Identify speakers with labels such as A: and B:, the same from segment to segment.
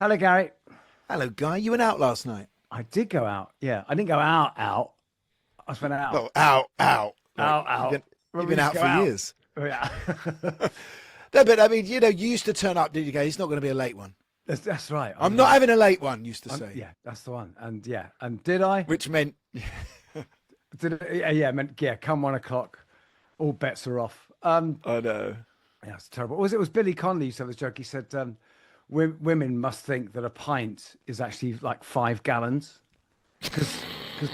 A: Hello, Gary.
B: Hello, Guy. You went out last night.
A: I did go out. Yeah, I didn't go out. I just went out.
B: Oh, out. Like
A: Out. Well,
B: you've
A: we
B: been
A: used
B: out
A: to go
B: for
A: out.
B: years.
A: Oh, yeah.
B: No, but I mean, you used to turn up, did you, Guy? It's not going to be a late one.
A: That's right.
B: I'm not having a late one. Used to say,
A: Yeah, that's the one. And did I?
B: which meant
A: Yeah, it meant come 1 o'clock, all bets are off.
B: I know.
A: Yeah, it's terrible. It was Billy Connolly used to have this joke. He said, women must think that a pint is actually like 5 gallons because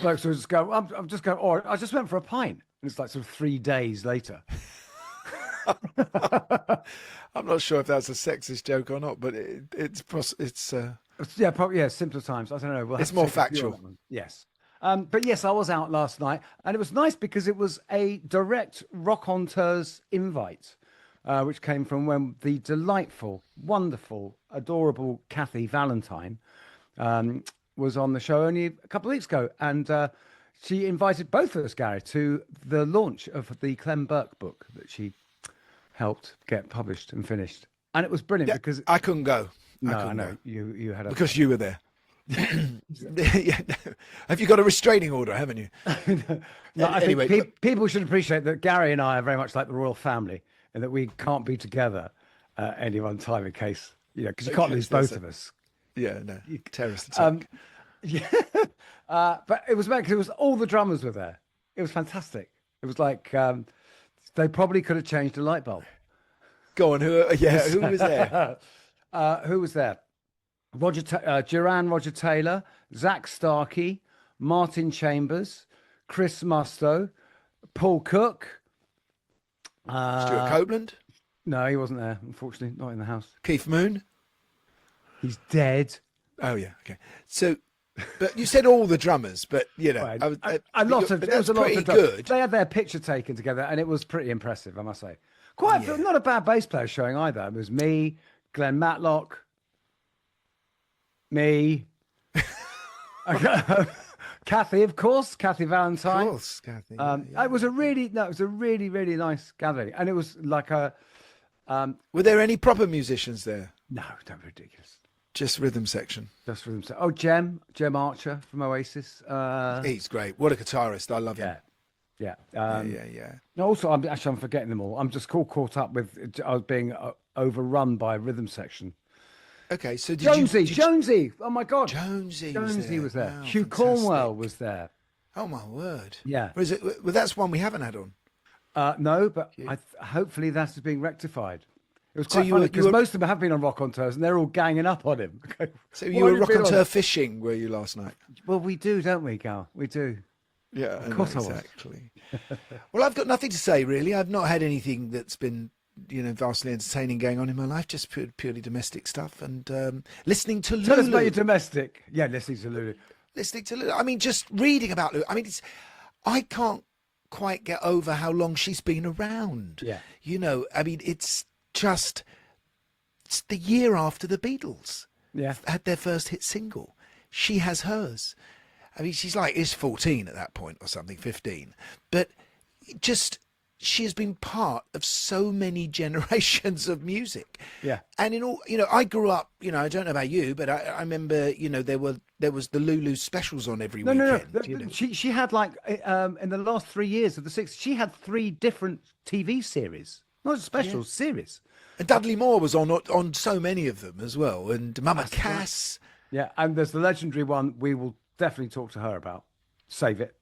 A: blokes will just go, I'm just going, or I just went for a pint, and it's like sort of 3 days later.
B: I'm not sure if that's a sexist joke or not, but
A: Yeah, probably, yeah, simpler times. I don't know. We'll have
B: it's
A: to
B: more
A: take a view on
B: factual.
A: that one. Yes. But yes, I was out last night, and it was nice because it was a direct Rockonteurs invite, which came from when the delightful, wonderful, adorable Kathy Valentine was on the show only a couple of weeks ago, and she invited both of us, Gary, to the launch of the Clem Burke book that she helped get published and finished, and it was brilliant because
B: I couldn't go.
A: I know you had a
B: Because you were there. Yeah, no. Have you got a restraining order, haven't you?
A: No, I
B: Anyway,
A: think people should appreciate that Gary and I are very much like the royal family, and that we can't be together any one time in case because you can't lose both of us.
B: Yeah, no. Terrorist attack.
A: Yeah, but it was because it was all the drummers were there. It was fantastic. It was like they probably could have changed a light bulb.
B: Go on. Who was there?
A: Who was there? Duran Roger Taylor, Zach Starkey, Martin Chambers, Chris Musto, Paul Cook.
B: Stuart Copeland?
A: No, he wasn't there, unfortunately, not in the house.
B: Keith Moon?
A: He's dead.
B: Oh, yeah, okay. So, but you said all the drummers, but,
A: Right.
B: it
A: It was a lot
B: pretty
A: of drummers.
B: good.
A: They had their picture taken together, and it was pretty impressive, I must say. Not a bad bass player showing either. It was me, Glenn Matlock, me, Kathy, of course, Kathy Valentine.
B: Of course, Kathy.
A: It was a really really nice gathering, and it was like a
B: Were there any proper musicians there?
A: no, don't be ridiculous.
B: Just rhythm section.
A: Just for them. Oh, Jem Archer from Oasis.
B: He's great. What a guitarist. I love him.
A: Yeah.
B: Yeah.
A: No, also, I'm forgetting them all. I'm just caught up with. I was being overrun by rhythm section.
B: Okay, so
A: Jonesy. Oh my God.
B: Jonesy
A: was there.
B: Wow,
A: Hugh
B: fantastic.
A: Cornwell was there.
B: Oh, my word.
A: Yeah.
B: Or is it? Well, that's one we haven't had on.
A: No, but hopefully that is being rectified. It was
B: So
A: quite
B: you
A: funny
B: were-
A: because
B: you were-
A: most of them have been on Rockonteurs, and they're all ganging up on him.
B: So
A: Why
B: you were
A: have you been on
B: raconteur
A: it?
B: fishing, were you, last night?
A: Well, we do, don't we, Gal? We do.
B: Yeah,
A: Of course I was.
B: exactly. Well, I've got nothing to say, really. I've not had anything that's been, vastly entertaining going on in my life, just purely domestic stuff and listening to
A: Tell us
B: Lulu.
A: about your domestic. Yeah, listening to Lulu.
B: Listening to Lulu. I mean, just reading about Lulu. I mean, I can't quite get over how long she's been around.
A: Yeah.
B: I mean, it's the year after the Beatles
A: Yeah.
B: had their first hit single. She has hers. I mean, is 14 at that point or something, 15. But she has been part of so many generations of music.
A: Yeah.
B: And in all, I grew up, I don't know about you, but I remember, there was the Lulu specials on every
A: No.
B: weekend.
A: She had like in the last 3 years of the '60s, she had 3 different TV series, not specials, series.
B: And Dudley Moore was on so many of them as well. And Mama Cass.
A: Yeah, and there's the legendary one we will definitely talk to her about. Save it.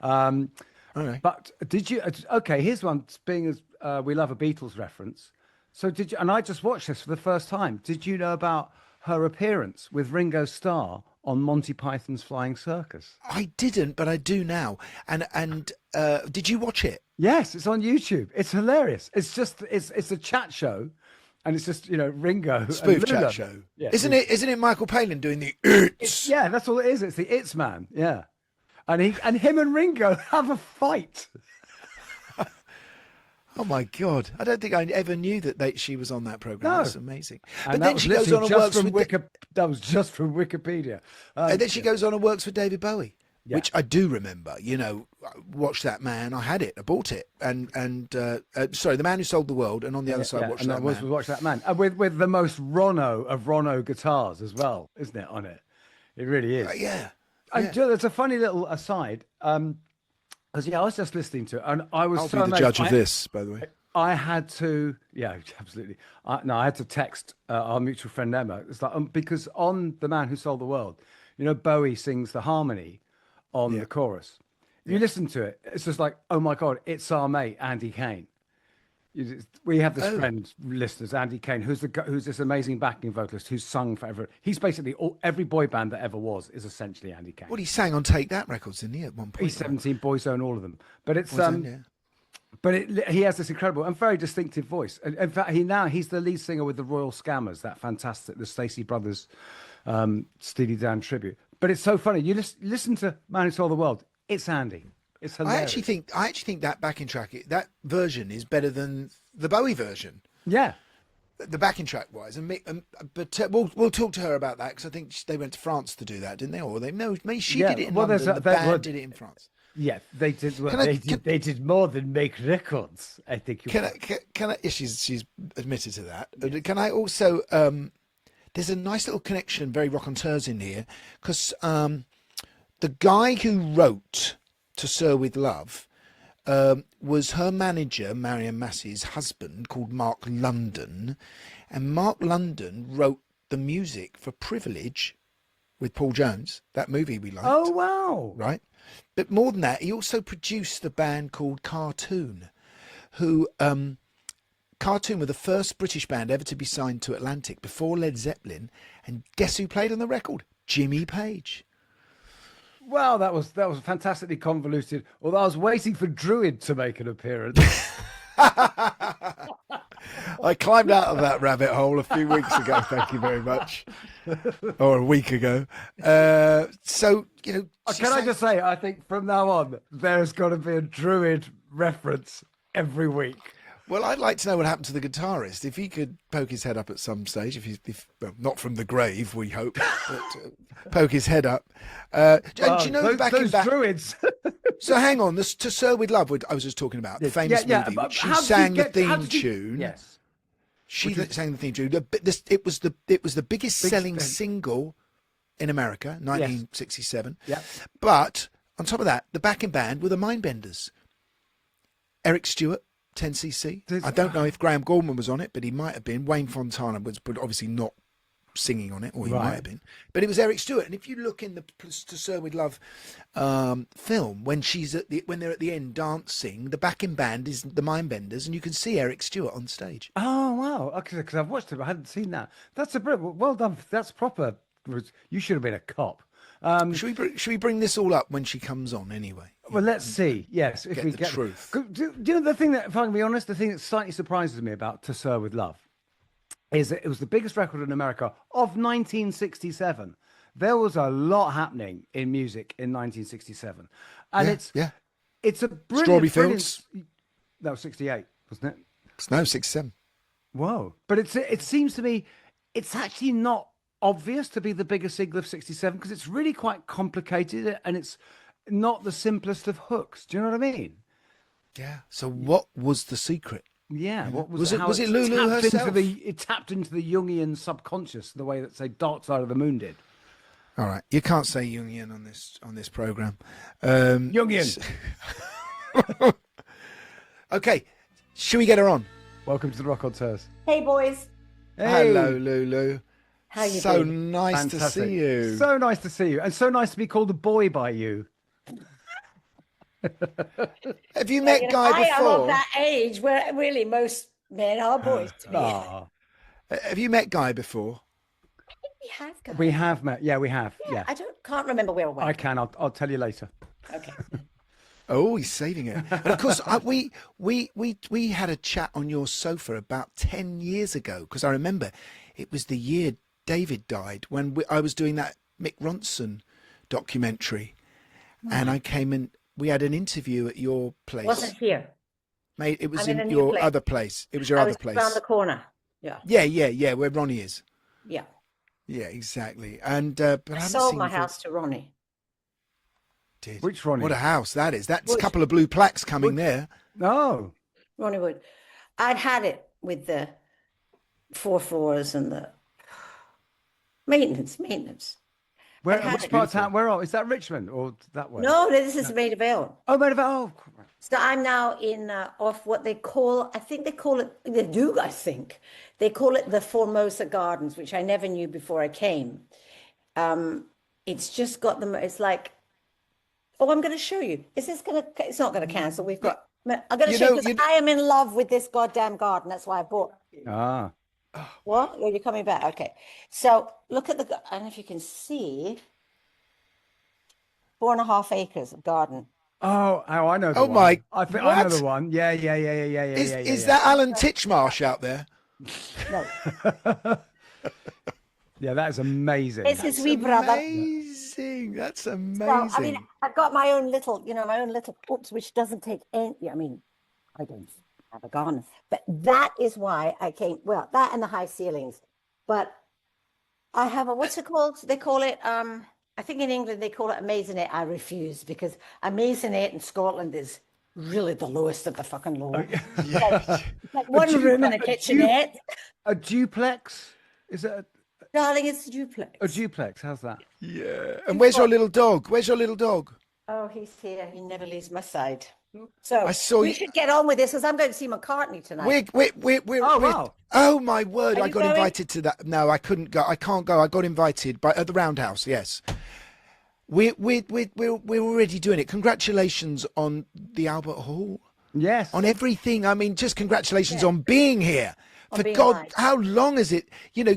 B: Okay.
A: But did you? Okay, here's one. Being as we love a Beatles reference, so did you? And I just watched this for the first time. Did you know about her appearance with Ringo Starr on Monty Python's Flying Circus?
B: I didn't, but I do now. And did you watch it?
A: Yes, it's on YouTube. It's hilarious. It's a chat show, and it's just Ringo
B: Spoof
A: and Lulu.
B: chat show.
A: Yeah,
B: Isn't it Michael Palin doing the it's?
A: Yeah, that's all it is. It's the It's Man. Yeah, and him and Ringo have a fight.
B: Oh my God! I don't think I ever knew that she was on that program.
A: No.
B: That's amazing.
A: And
B: But
A: that
B: then
A: was
B: she goes on
A: literally
B: and works with.
A: that was just from Wikipedia.
B: And then she goes on and works with David Bowie.
A: Yeah.
B: which I do remember. You know, Watch That Man. I had it. I bought it. And sorry, The Man Who Sold the World. And on the other side, Watch
A: and
B: That
A: that was
B: Man.
A: Watch That Man, and with the most Rono of Rono guitars as well, isn't it? On it, it really is.
B: Yeah.
A: And
B: Yeah.
A: there's a funny little aside, because I was just listening to it, and I was
B: I'll
A: so
B: be the
A: amazed.
B: judge of this, by the way.
A: I had to, yeah, absolutely. No, I had to text our mutual friend Emma. It's like because on The Man Who Sold the World, Bowie sings the harmony on
B: Yeah.
A: the chorus. You listen to it, it's just like, oh my God, it's our mate Andy Kane. We have this friend, listeners, Andy Kane, who's this amazing backing vocalist who's sung forever. He's basically every boy band that ever was is essentially Andy Kane.
B: Well, he sang on Take That records, didn't he, at one point?
A: He's 17, Boyzone, all of them. But it's
B: Yeah.
A: but he has this incredible and very distinctive voice. And in fact, he's the lead singer with the Royal Scammers, that fantastic, the Stacey Brothers, Steely Dan tribute. But it's so funny. You listen to Man Who Sold the World. It's Andy. It's hilarious.
B: I actually think that backing track, that version is better than the Bowie version.
A: Yeah.
B: The backing track wise, but we'll talk to her about that because I think they went to France to do that, didn't they? Or maybe she did it in London. The band did it in France.
A: Yeah, they did. Well, they did more than make records. I think.
B: Can I? She's admitted to that. Can I also? There's a nice little connection, very Rockonteurs in here, because the guy who wrote "To Sir with Love" was her manager, Marion Massey's husband, called Mark London, and Mark London wrote the music for "Privilege" with Paul Jones, that movie we liked.
A: Oh wow!
B: Right. But more than that, he also produced the band called Cartoon, who Cartoon were the first British band ever to be signed to Atlantic before Led Zeppelin. And guess who played on the record? Jimmy Page.
A: Wow, that was fantastically convoluted. Although I was waiting for Druid to make an appearance.
B: I climbed out of that rabbit hole a few weeks ago. Thank you very much. Or a week ago. So,
A: Can I just say, I think from now on, there's got to be a Druid reference every week.
B: Well, I'd like to know what happened to the guitarist. If he could poke his head up at some stage, well, not from the grave, we hope, but poke his head up. And do you know
A: those Druids?
B: So hang on, this "To Sir with Love" I was just talking about, the famous movie, which she sang the theme tune.
A: Yes.
B: She sang the theme tune. It was the biggest selling single in America, 1967.
A: Yeah.
B: But on top of that, the backing band were the Mindbenders. Eric Stewart, 10cc. I don't know if Graham Gordon was on it, but he might have been. Wayne Fontana was obviously not singing on it, or he might have been. But it was Eric Stewart. And if you look in the "To Sir with Love" film, when they're at the end dancing, the backing band is the Mindbenders, and you can see Eric Stewart on stage.
A: Oh wow! Okay, because I've watched it, but I hadn't seen that. That's well done. That's proper. You should have been a cop.
B: Should we bring this all up when she comes on anyway?
A: Well, let's see. Yes, if we get the
B: truth.
A: Do you know the thing that, if I can be honest, the thing that slightly surprises me about "To Sir with Love" is that it was the biggest record in America of 1967. There was a lot happening in music in 1967, and it's a brilliant.
B: Strawberry Fields.
A: No, 68, wasn't it?
B: No, 67.
A: Whoa! But it seems to me it's actually not obvious to be the biggest single of 67 because it's really quite complicated and it's not the simplest of hooks. Do you know what I mean?
B: Yeah. So what was the secret?
A: Yeah. What
B: was it? Was it Lulu herself?
A: It tapped into the Jungian subconscious the way that, say, Dark Side of the Moon did.
B: All right, you can't say Jungian on this program.
A: Jungian.
B: Okay, should we get her on?
A: Welcome to the Rockonteurs.
C: Hey, boys.
A: Hey.
B: Hello, Lulu.
C: How you
B: so
C: doing?
B: nice
A: Fantastic.
B: to see you.
A: So nice to see you, and so nice to be called a boy by you.
B: Have you met Guy
C: I am
B: before?
C: of that age where really most men are boys to me.
A: Ah,
B: Have you met Guy before?
C: We have, guys.
A: we have met. Yeah, we have. Yeah,
C: I can't remember where we
A: I
C: went.
A: can. I'll tell you later.
C: Okay.
B: Oh, he's saving it. And of course, we had a chat on your sofa about 10 years ago because I remember it was the year David died when I was doing that Mick Ronson documentary, and I came in. We had an interview at your place.
C: Wasn't here.
B: Mate, it was
C: I'm in
B: in
C: a new
B: your
C: place.
B: other place. It was your
C: I
B: other
C: was
B: place.
C: around the corner. Yeah.
B: Yeah, where Ronnie is.
C: Yeah.
B: Yeah, exactly. And but I
C: I
B: haven't
C: sold
B: seen
C: my
B: you for-
C: house to Ronnie.
B: Did.
A: Which Ronnie?
B: What a house that is. That's a
C: Wood.
B: couple of blue plaques coming there.
A: No.
C: Ronnie Wood. I'd had it with the 4 floors and the maintenance.
A: Where,
C: had
A: which
C: it.
A: part of town? Where are? Is that Richmond or that way?
C: No, this is Maida Vale.
A: Oh, Maida Vale. Oh,
C: So I'm now in off what they call, I think they call it, they do, I think. They call it the Formosa Gardens, which I never knew before I came. It's just got them, it's like, oh, I'm going to show you. Is this going to, it's not going to cancel. We've got, I'm going to show you because I am in love with this goddamn garden. That's why I bought.
A: ah.
C: What? Oh, you're coming back. Okay. So look at the, I don't know if you can see, 4.5 acres of garden.
A: Oh, I know. The
B: Oh
A: one.
B: my!
A: I think
B: what?
A: I know the one. Yeah.
B: Is that Alan Titchmarsh out there?
C: No,
A: Yeah, that is amazing.
C: it's his wee brother.
B: Amazing. That's amazing.
C: So, I mean, I've got my own little, oops, which doesn't take any, I mean, I don't have a garden, but that is why I came, well, that and the high ceilings, but I have a, what's it called? They call it, I think in England they call it a maisonette. I refuse because a maisonette in Scotland is really the lowest of the fucking low. Like one room and a kitchenette.
A: A duplex? Is it
C: Darling, it's a duplex.
A: a duplex? How's that?
B: Yeah. And where's your little dog? Where's your little dog?
C: Oh, he's here. He never leaves my side. So
B: I saw
C: we
B: you-
C: should get on with this because I'm going to see McCartney tonight.
B: We're
A: wow.
B: oh my word!
C: Are
B: I
C: you
B: got
C: going?
B: invited to that. No, I couldn't go. I can't go. I got invited by at the Roundhouse. Yes, we're already doing it. Congratulations on the Albert Hall,
A: Yes.
B: on everything. I mean, just congratulations on being here.
C: On
B: For
C: being
B: God,
C: alive.
B: how long is it?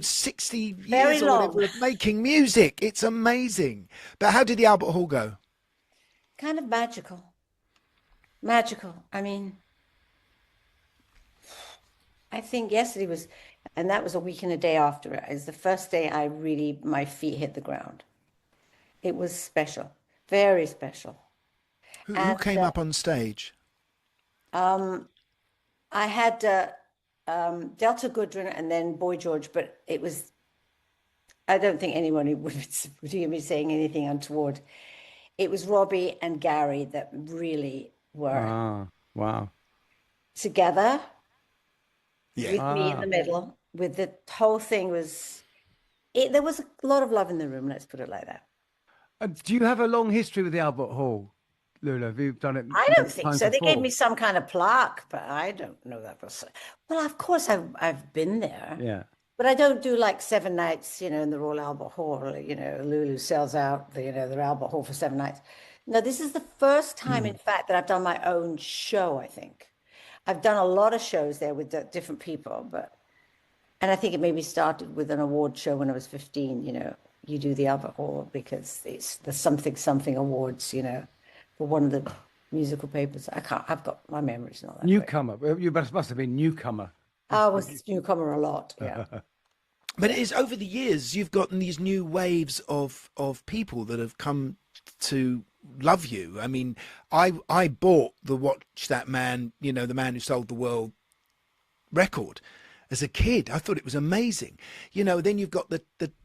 B: 60
C: Very
B: years or
C: long.
B: whatever of making music. It's amazing. But how did the Albert Hall go?
C: Kind of magical. Magical. I mean, I think yesterday was, and that was a week and a day after it. It's the first day I really, my feet hit the ground. It was special, very special.
B: Who
C: And,
B: came up on stage?
C: I had Delta Goodrun and then Boy George, but it was, I don't think anyone would hear me saying anything untoward. It was Robbie and Gary that really were
A: Ah, wow.
C: together
B: Yeah.
C: with me in the middle. With the whole thing was, there was a lot of love in the room. Let's put it like that.
A: Do you have a long history with the Albert Hall, Lulu? Have you done it?
C: I
A: many
C: don't think
A: times
C: so. They gave
A: before?
C: me some kind of plaque, but I don't know that was. Well, of course I've been there.
A: Yeah.
C: But I don't do like 7 nights, in the Royal Albert Hall. Lulu sells out the Albert Hall for 7 nights. No, this is the first time, in fact, that I've done my own show, I think. I've done a lot of shows there with different people, and I think it maybe started with an award show when I was 15, you do the Albert Hall because it's the something awards, for one of the musical papers. I've got, my memory's not that great.
A: Newcomer. Well, you must have been newcomer.
C: I was newcomer a lot, yeah.
B: But it is over the years you've gotten these new waves of people that have come to love you. I mean, I bought the Watch That Man, the Man Who Sold the World record as a kid. I thought it was amazing. Then you've got the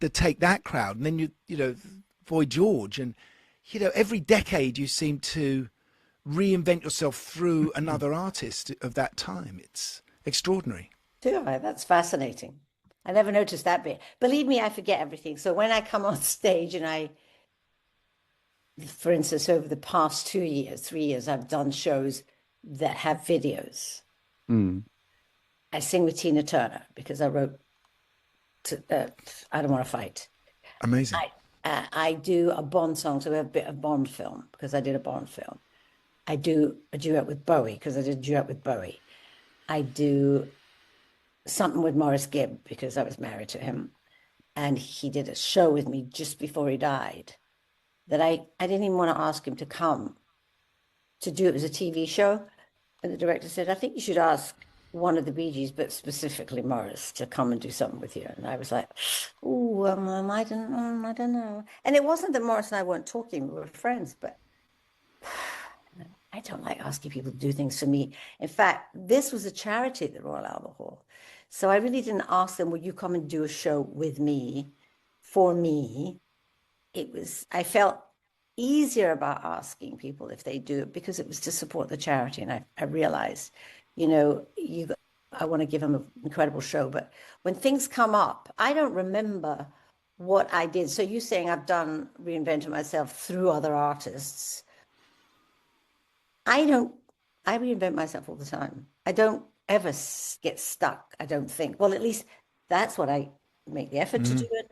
B: Take That crowd, and then Boy George, and every decade you seem to reinvent yourself through another artist of that time. It's extraordinary.
C: That's fascinating. I never noticed that bit. Believe me, I forget everything. So when I come on stage and for instance, over the past 2 years, 3 years, I've done shows that have videos. I sing with Tina Turner because I wrote I Don't Want to Fight.
B: Amazing.
C: I do a Bond song, so we have a bit of Bond film because I did a Bond film. I do a duet with Bowie because I did a duet with Bowie. I do something with Morris Gibb because I was married to him. And he did a show with me just before he died that I didn't even want to ask him to come to do it as a TV show. And the director said, I think you should ask one of the Bee Gees, but specifically Morris, to come and do something with you. And I was like, oh, I don't know. And it wasn't that Morris and I weren't talking, we were friends, but I don't like asking people to do things for me. In fact, this was a charity at the Royal Albert Hall. So I really didn't ask them, will you come and do a show with me, for me? I felt easier about asking people if they do it because it was to support the charity. And I realized, you know, I want to give them an incredible show, but when things come up, I don't remember what I did. So you saying I've reinvented myself through other artists. I reinvent myself all the time. I don't ever get stuck, I don't think. Well, at least that's what I make the effort to do it.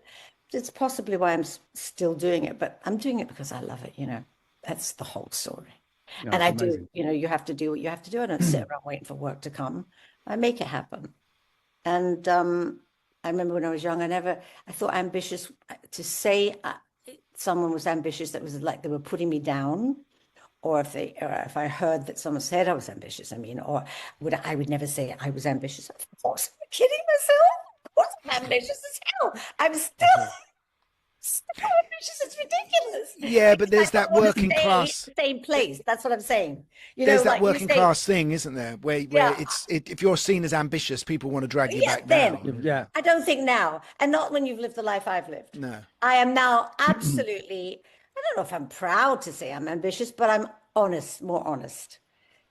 C: It's possibly why I'm still doing it, but I'm doing it because I love it, you know. That's the whole story.
A: Yeah,
C: And
A: it's
C: I do,
A: amazing.
C: you know, you have to do what you have to do. I don't sit around waiting for work to come. I make it happen. And I remember when I was young, I thought ambitious, to say someone was ambitious, that was like they were putting me down. Or if I heard that someone said I was ambitious, I mean, or I would never say I was ambitious. Of course, I'm kidding myself. Of course, I'm ambitious as hell. I'm still ambitious. It's ridiculous.
B: Yeah,
C: I
B: but
C: just,
B: there's
C: I don't
B: that
C: want to
B: working
C: stay
B: class.
C: in the same place. That's what I'm saying. You
B: There's
C: know,
B: that
C: like you
B: working
C: say,
B: class thing, isn't there? Where
C: yeah,
B: if you're seen as ambitious, people want to drag you
C: yes,
B: back
C: then.
B: down.
A: Yeah.
C: I don't think now, and not when you've lived the life I've lived.
B: No.
C: I am now absolutely, I don't know if I'm proud to say I'm ambitious, but I'm honest, more honest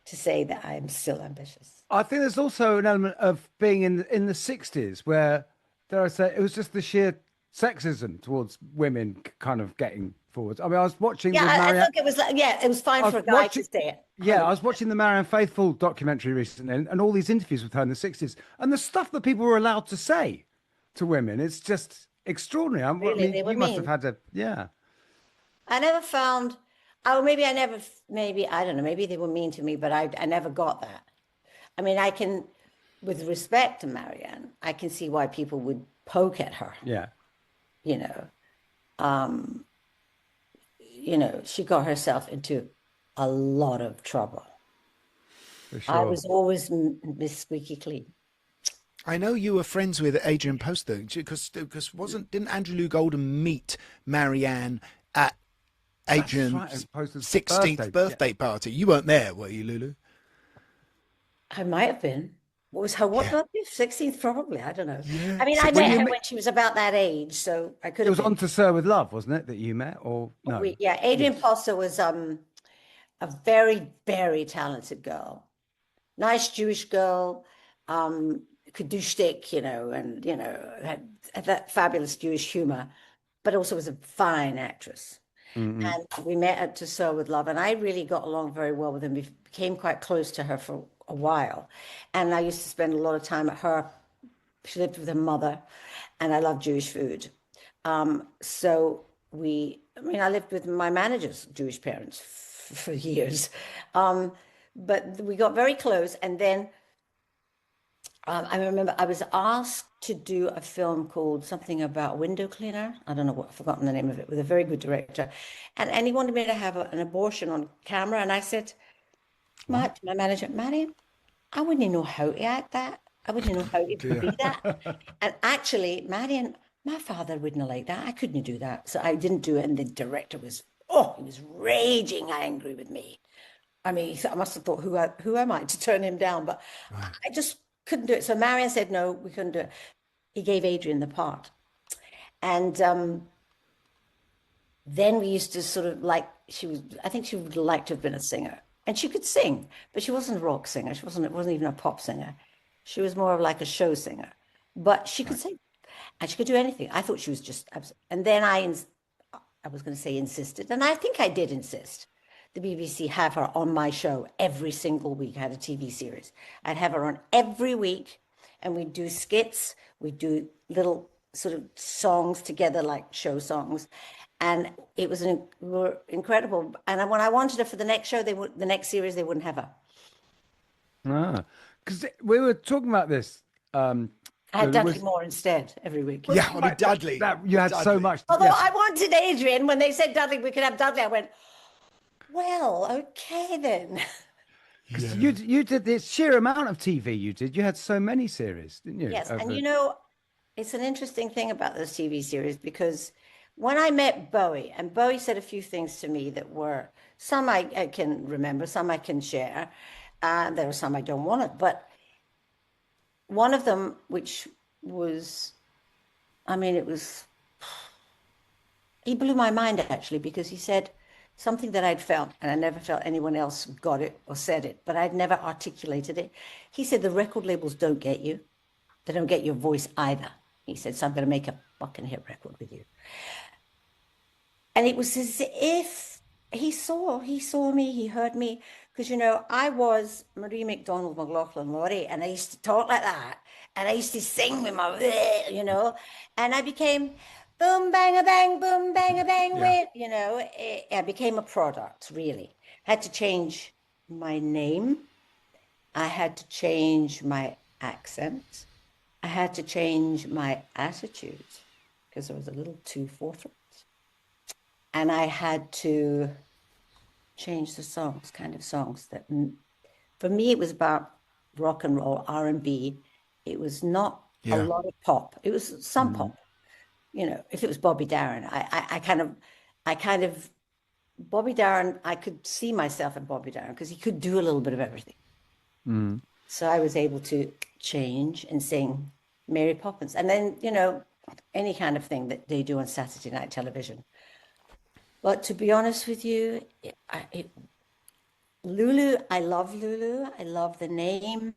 C: to say that I am still ambitious.
A: I think there's also an element of being in the 60s where, dare I say, it was just the sheer sexism towards women kind of getting forwards. I mean, I was watching
C: Yeah,
A: with
C: I
A: Marianne.
C: think it was like, yeah, it was fine
A: I
C: for
A: was
C: a guy to
A: watching,
C: say it.
A: yeah, I was watching the Marianne Faithfull documentary recently, and all these interviews with her in the 60s, and the stuff that people were allowed to say to women, it's just extraordinary. I
C: Really,
A: mean,
C: they were
A: you must have
C: mean.
A: had to, yeah.
C: I never found, oh, maybe I never, maybe, I don't know, maybe they were mean to me, but I never got that. I mean, I can, with respect to Marianne, I can see why people would poke at her,
A: Yeah.
C: you know. You know, she got herself into a lot of trouble.
A: For
C: I
A: sure.
C: was always Miss Squeaky Clean.
B: I know you were friends with Adrian Post though, because didn't Andrew Loog Oldham meet Marianne at
A: That's right,
B: Adrian's
A: as opposed to
B: 16th
A: birthday. Yeah.
B: birthday party? You weren't there, were you, Lulu?
C: I might have been. What was her what
B: Yeah.
C: birthday? 16th, probably. I don't know.
B: Yeah.
C: I mean, I
A: When
C: met
A: you
C: her
A: met,
C: when she was about that age, so I could
A: it
C: have
A: was
C: been.
A: on to Sir with Love, wasn't it, that you met, or no?
C: Yeah, Adrian
A: Yes.
C: Poster was a very, very talented girl. Nice Jewish girl, could do shtick, you know, and you know, had that fabulous Jewish humor, but also was a fine actress.
A: Mm-mm.
C: And we met at To Sow with Love, and I really got along very well with him. Became quite close to her for a while, and I used to spend a lot of time at her. She lived with her mother, and I love Jewish food. So I mean, I lived with my manager's Jewish parents for years, but we got very close. And then I remember I was asked to do a film called something about window cleaner. I don't know what, I've forgotten the name of it, with a very good director. And he wanted me to have an abortion on camera. And I said, my manager, Marion, I wouldn't know how to act that. I wouldn't know how to be that. And actually, Marion, my father wouldn't like that. I couldn't do that. So I didn't do it. And the director was, oh, he was raging angry with me. I mean, I must have thought, who am I to turn him down? But I just couldn't do it. So Marion said, no, we couldn't do it. He gave Adrian the part. And then we used to sort of like, I think she would like to have been a singer. And she could sing, but she wasn't a rock singer. It wasn't even a pop singer. She was more of like a show singer. But she could sing, and she could do anything. I thought she was just, and then I was going to say insisted, and I think I did insist. The BBC have her on my show every single week. I had a TV series. I'd have her on every week, and we'd do skits. We'd do little sort of songs together, like show songs. And it was incredible. And when I wanted her for the next show, the next series, they wouldn't have her.
A: Ah, because we were talking about this.
C: I had
A: It
C: Dudley
A: was
C: Moore instead every week.
B: Yeah, I mean Dudley.
A: that you had so much.
C: Although
A: Yes.
C: I wanted Adrian, when they said Dudley, we could have Dudley, I went, well, okay then.
A: You did this sheer amount of TV you did. You had so many series, didn't you?
C: Yes, and
A: over-
C: you know, it's an interesting thing about those TV series because when I met Bowie, and Bowie said a few things to me that were, some I can remember, some I can share, there are some I don't want to, but one of them, which was, I mean, he blew my mind actually, because he said, something that I'd felt, and I never felt anyone else got it or said it, but I'd never articulated it. He said, the record labels don't get you. They don't get your voice either. He said, so I'm going to make a fucking hit record with you. And it was as if he saw me, he heard me. Because, you know, I was Marie McDonald, McLaughlin Laurie, and I used to talk like that. And I used to sing with my, you know, and I became boom, bang, a bang, boom, bang, a bang, with, you know, I became a product, really. I had to change my name. I had to change my accent. I had to change my attitude because I was a little too forthright. And I had to change the songs, kind of songs that, for me, it was about rock and roll, R&B. It was not a lot of pop. It was some pop. You know, if it was Bobby Darin, I kind of, Bobby Darin, I could see myself in Bobby Darin because he could do a little bit of everything. So I was able to change and sing Mary Poppins. And then, you know, any kind of thing that they do on Saturday night television. But to be honest with you, Lulu, I love Lulu. I love the name.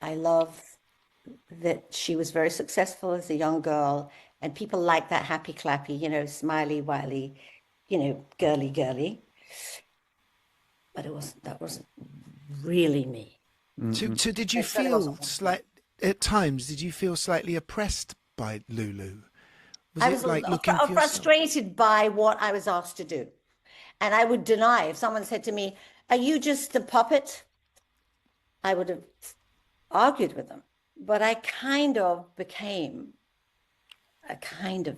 C: I love that she was very successful as a young girl. And people like that happy clappy, you know, smiley, wily, you know, girly, girly. But that wasn't really me.
B: So did you feel at times? Did you feel slightly oppressed by Lulu?
C: I was
B: like looking for
C: frustrated by what I was asked to do, and I would deny if someone said to me, "Are you just a puppet?" I would have argued with them, but I kind of became a kind of.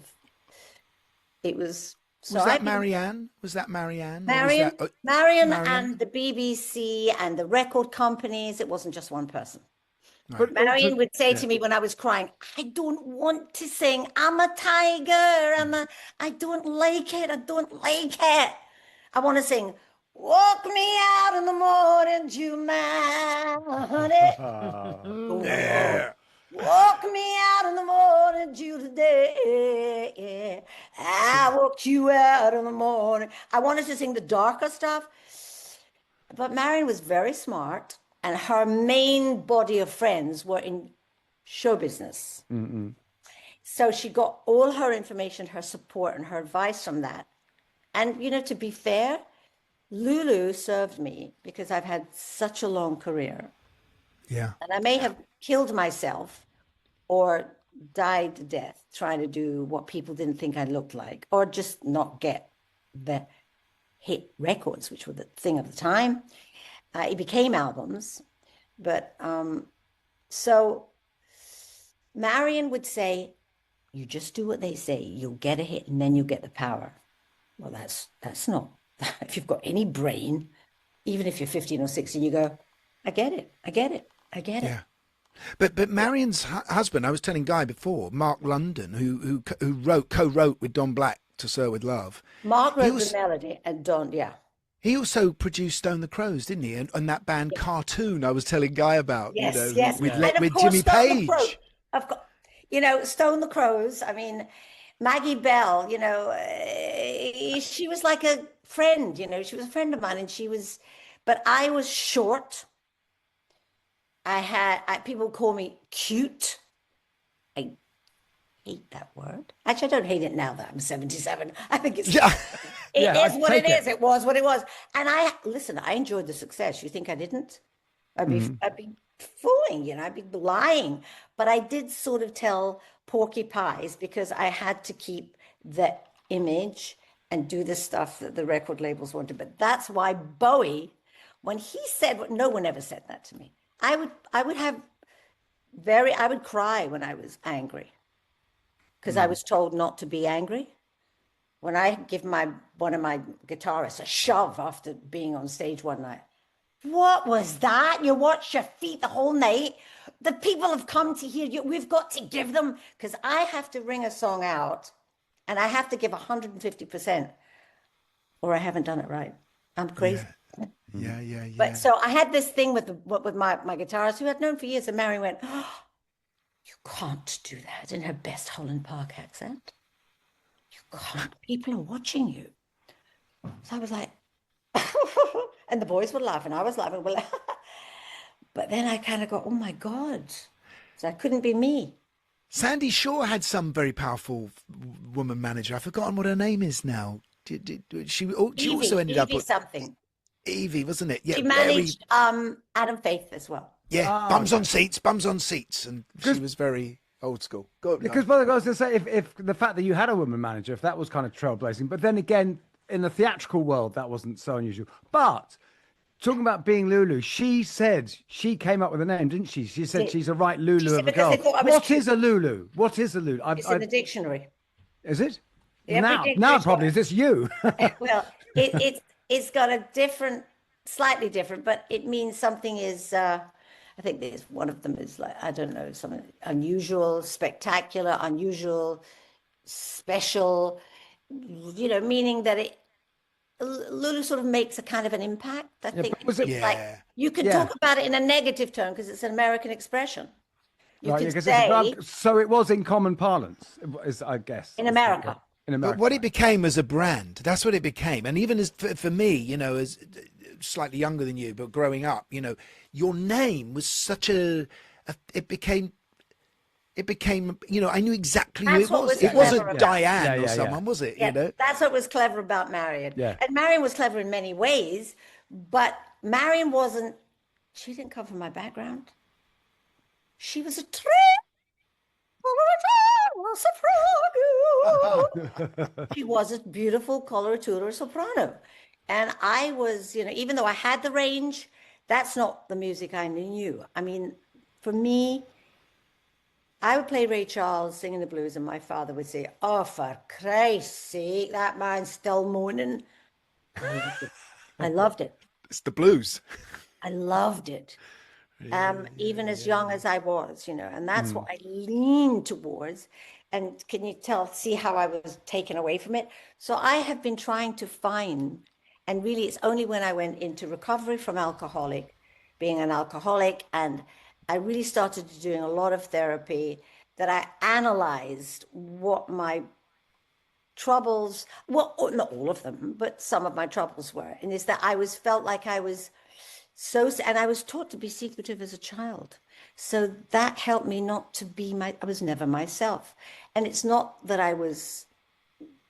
C: It was. So
B: was that Marianne? Was that Marianne?
C: Marion,
B: Or was that,
C: Marion, and the BBC and the record companies. It wasn't just one person.
A: But
C: Marion would say to me when I was crying, I don't want to sing. I'm a tiger. I don't like it. I don't like it. I want to sing, walk me out in the morning, July, honey.
B: yeah.
C: Walk me out in the morning, Dew today. I walked you out in the morning. I wanted to sing the darker stuff. But Marion was very smart, and her main body of friends were in show business. So she got all her information, her support, and her advice from that. And, you know, to be fair, Lulu served me because I've had such a long career.
B: Yeah.
C: And I may have killed myself or died to death trying to do what people didn't think I looked like, or just not get the hit records, which were the thing of the time. It became albums. But so Marion would say, you just do what they say, you'll get a hit and then you'll get the power. Well, that's not, if you've got any brain, even if you're 15 or 16, you go, I get it.
B: Yeah. But Marion's husband, I was telling Guy before, Mark London, who co-wrote with Don Black To Sir With Love.
C: Mark wrote the melody and Don, yeah.
B: He also produced Stone the Crows, didn't he? And that band Cartoon I was telling Guy about,
C: Yes,
B: you know,
C: yes.
B: with Jimmy Page.
C: Of course, you know, Stone the Crows. I mean, Maggie Bell, you know, she was like a friend, you know, she was a friend of mine, and but I was short. People call me cute. I hate that word. Actually, I don't hate it now that I'm 77. I think it's, it is what it is. It was what it was. And I enjoyed the success. You think I didn't? I'd be fooling, you know, I'd be lying. But I did sort of tell porky pies because I had to keep the image and do the stuff that the record labels wanted. But that's why Bowie, when he said, no one ever said that to me. I would cry when I was angry because I was told not to be angry. When I give one of my guitarists a shove after being on stage one night, what was that? You watch your feet the whole night. The people have come to hear you. We've got to give them, because I have to ring a song out and I have to give 150% or I haven't done it right. I'm crazy.
B: Yeah.
C: But so I had this thing with my guitarist who I'd known for years, and Mary went, oh, you can't do that in her best Holland Park accent. You can't. People are watching you. So I was like, and the boys were laughing. I was laughing. But then I kind of go, oh my God. So that couldn't be me.
B: Sandy Shaw had some very powerful woman manager. I've forgotten what her name is now. She also ended up
C: Evie
B: with
C: something.
B: Evie, wasn't it? Yeah,
C: She
B: very.
C: managed Adam Faith as well.
B: Yeah,
A: Oh,
B: bums on
A: okay.
B: seats, bums on seats, and she was very old school. Go on,
A: Because,
B: Guy.
A: brother, I was going to say, if the fact that you had a woman manager, if that was kind of trailblazing, but then again, in the theatrical world, that wasn't so unusual. But talking about being Lulu, she said she came up with a name, didn't she? She said
C: Did.
A: she's a right
C: She
A: Lulu
C: said
A: of a
C: because they
A: girl.
C: thought I was
A: What
C: cute.
A: is a Lulu? What is a Lulu?
C: It's in the dictionary.
A: Is it?
C: Every
A: Now
C: dictionary.
A: probably is this you?
C: Well, it's got a different, slightly different, but it means something is. I think there's one of them is like, I don't know, something unusual, spectacular, unusual, special. Meaning that Lulu sort of makes a kind of an impact. I
A: Yeah,
C: think
A: but was it?
C: it's like
B: Yeah.
C: you can
A: Yeah.
C: talk about it in a negative tone because it's an American expression. You
A: Right,
C: could
A: because
C: say
A: so it was in common parlance, is I guess.
C: in
A: is the word.
C: America.
A: In
B: But
A: America.
B: what it
A: right.
B: became was a brand. That's what it became. And even as for me, as slightly younger than you, but growing up, your name was such it became, I knew exactly who
C: That's
B: it
C: what
B: was.
C: was
B: It
C: clever
B: wasn't
C: about
B: Diane
A: Yeah,
B: or
A: yeah, yeah.
B: someone, was it?
C: Yeah, that's what was clever about Marion.
A: Yeah.
C: And Marion was clever in many ways, but Marion wasn't, she didn't come from my background. She was a soprano. She was a beautiful coloratura soprano. And I was, even though I had the range, that's not the music I knew. I mean, for me, I would play Ray Charles singing the blues, and my father would say, "Oh, for Christ's sake, that man's still moaning." I loved it. I loved it.
B: It's the blues.
C: I loved it. Even as young as I was, and that's what
A: Mm.
C: I leaned towards. And can you see how I was taken away from it? So I have been trying to find, and really it's only when I went into recovery from being an alcoholic, and I really started doing a lot of therapy, that I analyzed what my troubles, well, not all of them, but some of my troubles were. And is that felt like I was and I was taught to be secretive as a child. So that helped me not to be I was never myself. And it's not that I was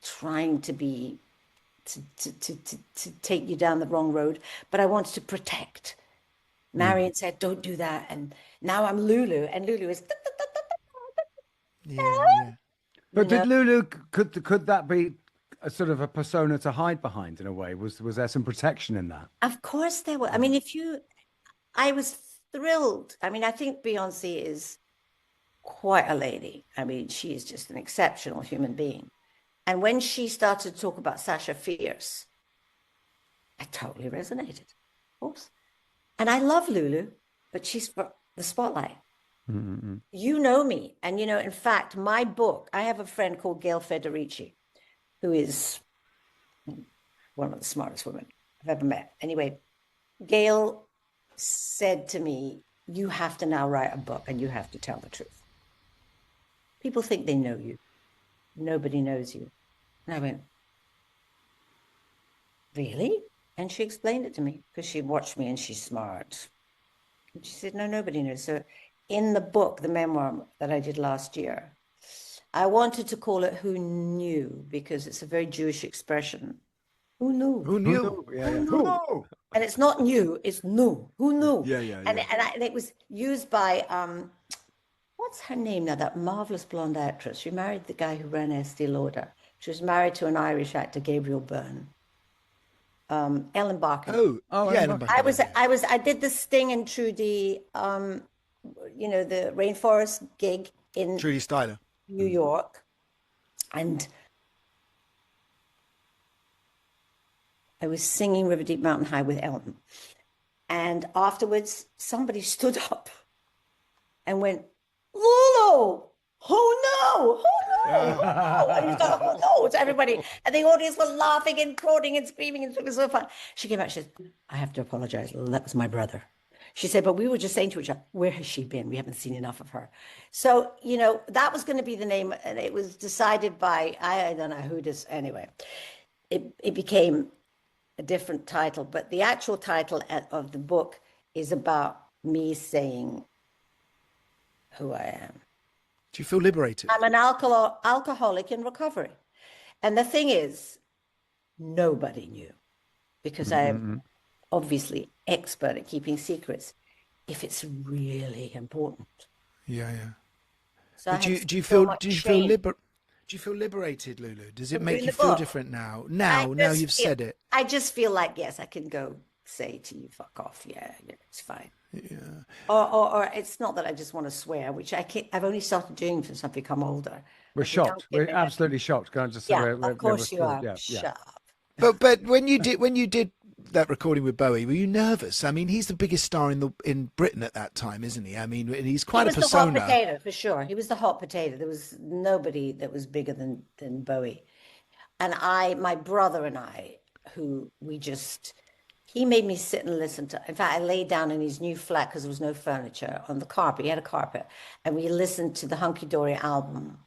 C: trying to be, to take you down the wrong road, but I wanted to protect. Marion said, don't do that. And now I'm Lulu, and Lulu is,
B: Yeah, yeah.
A: But did Lulu could that be a sort of a persona to hide behind in a way? Was there some protection in that?
C: Of course there were. I mean, I was thrilled. I mean, I think Beyonce is quite a lady. I mean, she is just an exceptional human being. And when she started to talk about Sasha Fierce, I totally resonated, of course. And I love Lulu, but she's for the spotlight.
A: Mm-hmm.
C: You know me. And, in fact, my book, I have a friend called Gail Federici, who is one of the smartest women I've ever met. Anyway, Gail said to me, you have to now write a book and you have to tell the truth. People think they know you. Nobody knows you. And I went, really? And she explained it to me because she watched me and she's smart. And she said, no, nobody knows. So in the book, the memoir that I did last year, I wanted to call it Who Knew, because it's a very Jewish expression. Who knew?
B: Who knew?
A: Yeah, yeah.
C: Who knew? And it's not new, it's new. Who knew?
B: Yeah, yeah,
C: And,
B: yeah.
C: and it was used by, what's her name now, that marvelous blonde actress? She married the guy who ran Estee Lauder. She was married to an Irish actor, Gabriel Byrne. Ellen Barkin.
B: Oh, yeah.
A: Ellen Barkin.
C: I did the Sting and Trudy, the Rainforest gig in
B: Trudy Styler.
C: New York. And I was singing River Deep Mountain High with Ellen. And afterwards, somebody stood up and went, Lulu, who knew? Who knew? And you thought, who knows? Everybody. And the audience was laughing and applauding and screaming, and it was so fun. She came out, she said, I have to apologize. That was my brother. She said, but we were just saying to each other, where has she been? We haven't seen enough of her. So, that was going to be the name. And it was decided by, I don't know who this, anyway. It became a different title, but the actual title of the book is about me saying who I am.
B: Do you feel liberated?
C: I'm an alcoholic in recovery. And the thing is, nobody knew, because I'm obviously expert at keeping secrets if it's really important.
B: Yeah, yeah.
C: So
B: But
C: I had
B: do you
C: so
B: feel
C: much
B: do you feel
C: shame
B: do you feel liberated, Lulu? Does it
C: from
B: make
C: doing
B: you
C: the
B: feel
C: book.
B: different now?
C: I
B: Now
C: just
B: you've
C: feel,
B: said it.
C: I just feel like, yes, I can go say to you, fuck off. Yeah, it's fine.
B: Yeah.
C: Or it's not that I just want to swear, which I've only started doing since I've become older.
A: We're
C: As a young
A: shocked.
C: kid,
A: We're absolutely shocked. Can I just say
C: yeah,
A: we're
C: of
A: yeah, we're
C: course you
A: thrilled.
C: are.
A: Yeah, yeah.
C: Shut up.
B: But when you did that recording with Bowie, were you nervous? I mean, he's the biggest star in Britain at that time, isn't he? I mean, and he's quite
C: He
B: a
C: was the hot
B: persona.
C: potato for sure. He was the hot potato. There was nobody that was bigger than Bowie. And my brother and I, who he made me sit and listen to. In fact, I laid down in his new flat because there was no furniture on the carpet. He had a carpet, and we listened to the Hunky Dory album.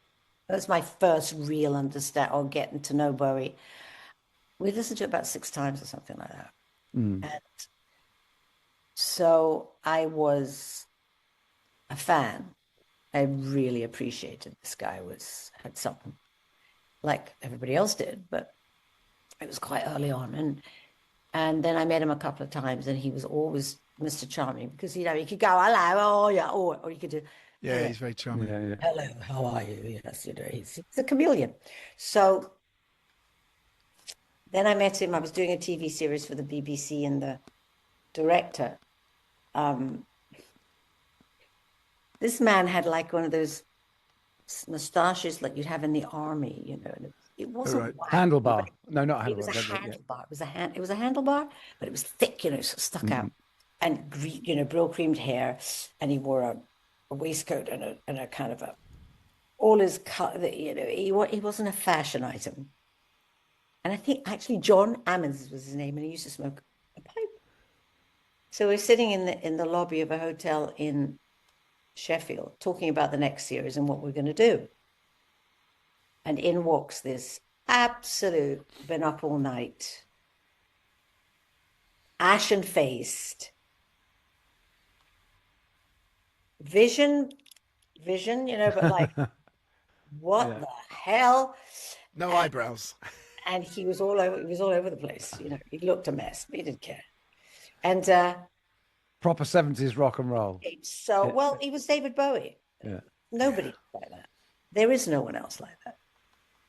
C: That was my first real understand or getting to know Bowie. We listened to it about 6 times or something like that. And so I was a fan. I really appreciated this guy had something like everybody else did, but it was quite early on. And then I met him a couple of times, and he was always Mr. Charming, because he could go, hello, oh yeah, or you could do,
B: Yeah,
C: hello,
B: he's very charming.
A: Yeah, yeah.
C: hello, how are you? Yes, he's a chameleon. So then I met him. I was doing a TV series for the BBC, and the director, this man had like one of those moustaches like you'd have in the army, and it wasn't
B: right.
C: waxy,
A: Handlebar.
C: but
A: No, not
C: it was
A: handlebar.
C: a
A: But yeah.
C: handlebar. It was a handlebar, but it was thick, sort of stuck out, and brill creamed hair, and he wore a waistcoat and a kind of all his color. He wasn't a fashion item. And I think actually John Ammons was his name, and he used to smoke a pipe. So we're sitting in the lobby of a hotel in Sheffield talking about the next series and what we're going to do. And in walks this absolute, been up all night, ashen-faced, vision, but like, what the hell?
B: No eyebrows.
C: And he was all over the place. He looked a mess, but he didn't care. And
A: Proper 70s rock and roll.
C: well, he was David Bowie.
A: Yeah.
C: Nobody like that. There is no one else like that.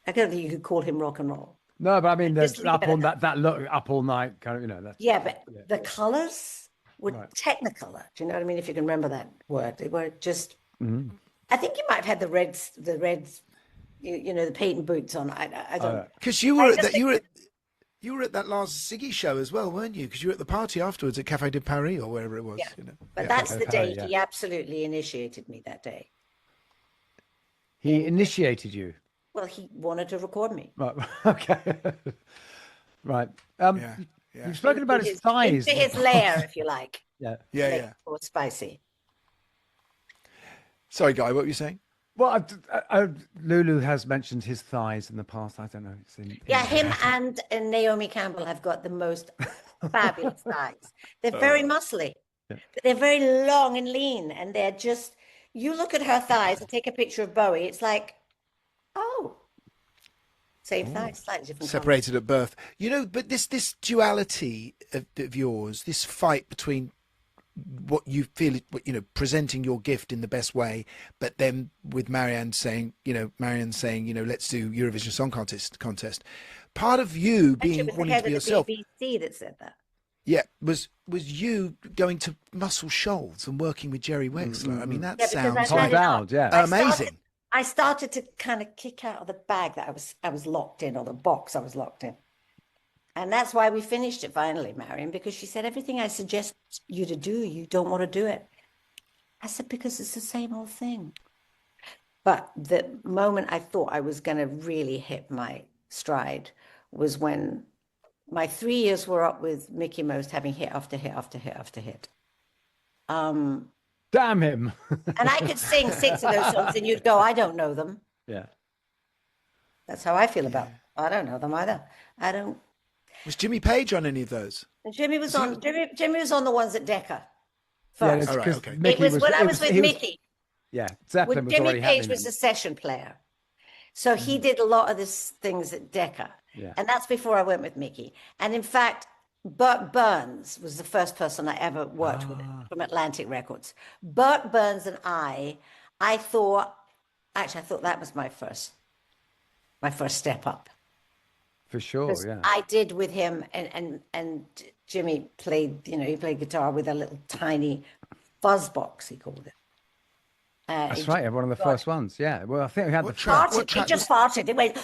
C: I don't think you could call him rock and roll.
A: No, but I mean,
C: Just
A: the
C: leave
A: up
C: it
A: on
C: at
A: that look, up all night kind of, that's
C: Yeah, but the colors were
A: Right.
C: technicolor. Do you know what I mean? If you can remember that word, they were just. I think you might have had the reds, the patent boots on. I don't.
B: Because you were you were at that last Ziggy show as well, weren't you? Because you were at the party afterwards at Café de Paris or wherever it was.
C: Yeah. But
B: Yeah.
C: that's the day
A: yeah.
C: he absolutely initiated me that day.
A: He initiated you.
C: Well, he wanted to record me.
A: Right. Okay. Right.
B: Yeah.
A: You've spoken about his thighs.
C: Into his lair, if you like.
A: Yeah.
B: Yeah.
C: Or spicy.
B: Sorry, Guy, what were you saying?
A: Well, Lulu has mentioned his thighs in the past. I don't know.
C: Yeah, him and Naomi Campbell have got the most fabulous thighs. They're very muscly, but they're very long and lean, and they're just. You look at her thighs and take a picture of Bowie. It's like, oh, same thighs, slightly different.
B: Separated at birth. But this duality of yours, this fight between what you feel, presenting your gift in the best way, but then with Marianne saying, let's do Eurovision Song Contest. Part of you being wanting to be yourself.
C: The BBC that said that.
B: Yeah, was you going to Muscle Shoals and working with Jerry Wexler? I mean, that sounds
A: Tom Dowd, yeah.
B: amazing.
C: I started to kind of kick out of the bag that I was locked in, or the box I was locked in. And that's why we finished it finally, Marion, because she said, everything I suggest you to do, you don't want to do it. I said, because it's the same old thing. But the moment I thought I was going to really hit my stride was when my 3 years were up with Mickey Most, having hit after hit after hit after hit.
A: Damn him.
C: And I could sing 6 of those songs and you'd go, I don't know them.
A: Yeah.
C: That's how I feel about them. I don't know them either.
B: Was Jimmy Page on any of those?
C: And Jimmy was on Jimmy was on the ones at Decca
A: Yeah,
C: first.
A: it's
B: All right,
A: because
B: okay.
C: It
A: Mickey
C: was
A: was.
C: when I
A: It
C: was
A: was.
C: with
A: He was.
C: Mickey.
A: Yeah, Zeppelin
C: When
A: was
C: Jimmy
A: already
C: Page
A: happening
C: was
A: then.
C: a session player. So he did a lot of these things at Decca.
A: Yeah.
C: And that's before I went with Mickey. And in fact, Burt Burns was the first person I ever worked with from Atlantic Records. Burt Burns and I thought, actually, I thought that was my first step up.
A: For sure.
C: Because
A: Yeah.
C: I did with him, and Jimmy played, he played guitar with a little tiny fuzz box, he called it.
A: That's right. One of the first ones. Yeah. Well, I think we had the
B: track?
A: first.
B: What
C: Farted. It
B: track
C: just farted. It went.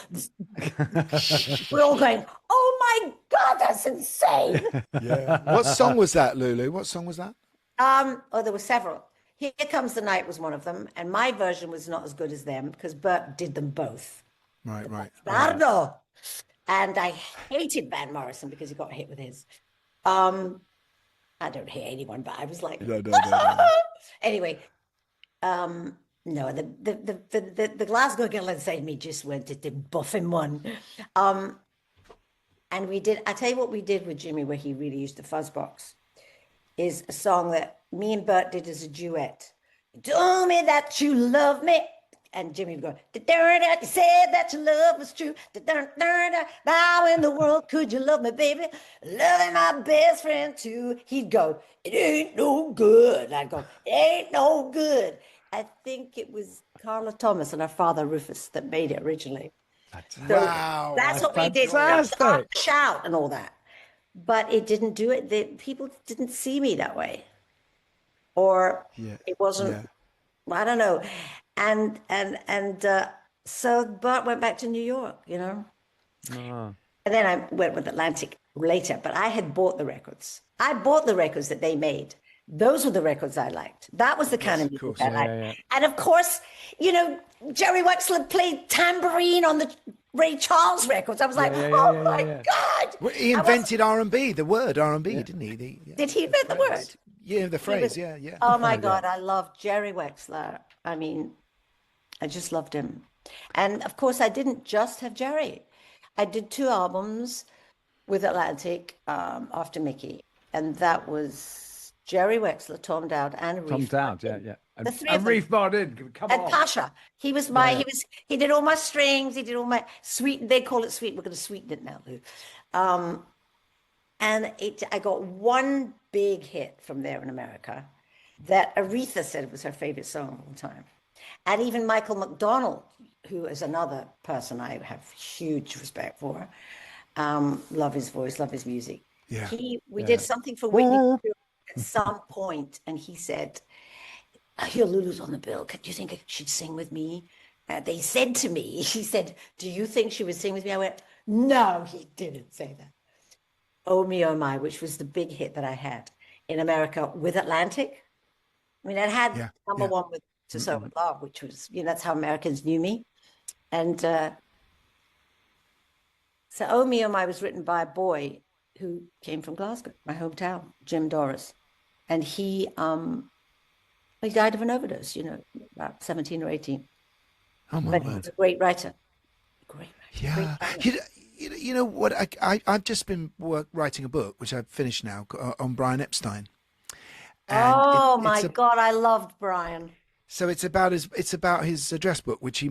C: We're all going, oh my God, that's insane.
B: Yeah. What song was that, Lulu? What song was that?
C: There were several. Here Comes the Night was one of them, and my version was not as good as them because Bert did them both.
B: Right.
C: Bardo. And I hated Van Morrison because he got hit with his. I don't hate anyone, but I was like,
B: No.
C: Anyway, no, the Glasgow girl inside me just went to buff him one. And we did, I tell you what we did with Jimmy, where he really used the fuzz box, is a song that me and Bert did as a duet. You told me that you love me. And Jimmy would go, you said that your love was true. Now in the world could you love me, baby? Loving my best friend too. He'd go, it ain't no good. I'd go, it ain't no good. I think it was Carla Thomas and her father Rufus that made it originally. So
B: Wow.
C: that's what we did.
A: Fantastic.
C: Shout and all that. But it didn't do it. People didn't see me that way. Or it wasn't, I don't know. And so Bart went back to New York, And then I went with Atlantic later, but I had bought the records. I bought the records that they made. Those were the records I liked. That was the kind of music I liked.
A: Yeah.
C: And of course, Jerry Wexler played tambourine on the Ray Charles records. I was like, oh my God.
B: Well, he invented R&B, the word R&B, didn't he?
C: Did he invent the word?
B: Yeah, the phrase, yeah.
C: Oh my God, I love Jerry Wexler. I mean, I just loved him. And of course, I didn't just have Jerry. I did 2 albums with Atlantic after Mickey. And that was Jerry Wexler, Tom Dowd, and Reef.
A: Tom Dowd, yeah.
C: The 3
A: and
C: of them.
A: Reef Bardin, come
C: And
A: on.
C: Pasha. He was he did all my strings. He did all my sweet, they call it sweet. We're going to sweeten it now, Lou. And I got one big hit from there in America that Aretha said was her favorite song of all time. And even Michael McDonald, who is another person I have huge respect for, love his voice, love his music.
B: Yeah.
C: We did something for Whitney at some point, and he said, I hear Lulu's on the bill. Do you think she'd sing with me? They said to me, he said, do you think she would sing with me? I went, no, he didn't say that. Oh Me, Oh My, which was the big hit that I had in America with Atlantic. I mean, I had number one with To Serve With Love, which was, that's how Americans knew me. And so Oh Me, Oh My was written by a boy who came from Glasgow, my hometown, Jim Doris. And he died of an overdose, about 17 or 18.
B: Oh, my
C: But
B: word.
C: he was a great writer. Great writer.
B: Yeah.
C: Great writer.
B: You know what? I've just been writing a book, which I've finished now, on Brian Epstein. And
C: My God, I loved Brian.
B: So it's about his address book, which I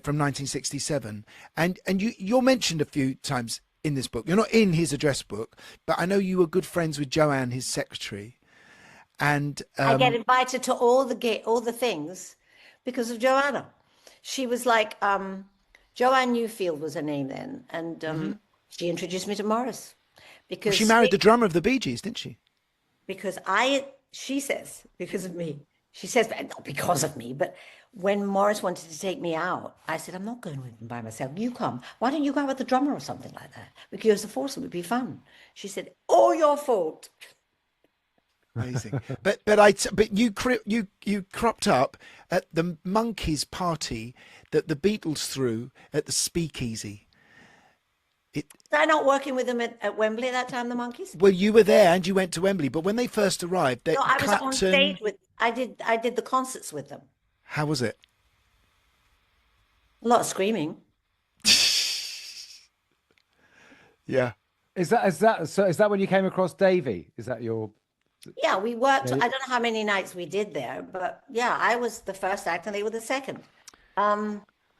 B: from 1967, and you're mentioned a few times in this book. You're not in his address book, but I know you were good friends with Joanne, his secretary, and
C: I get invited to all the things because of Joanna. She was like Joanne Newfield was her name then, and she introduced me to Morris because
B: she married the drummer of the Bee Gees, didn't she?
C: Because she says because of me. She says, but not because of me, but when Morris wanted to take me out, I said, I'm not going with him by myself. You come. Why don't you go out with the drummer or something like that? Because the foursome would be fun. She said, oh, your fault.
B: Amazing. but you cropped up at the Monkees party that the Beatles threw at the Speakeasy.
C: Was I not working with them at Wembley at that time, the Monkees?
B: Well, you were there and you went to Wembley, but when they first arrived,
C: No, I was on stage with. I did the concerts with them.
B: How was it?
C: A lot of screaming.
B: Yeah.
A: Is that when you came across Davey? Is that your?
C: Yeah, we worked. I don't know how many nights we did there, but yeah, I was the first act and they were the second.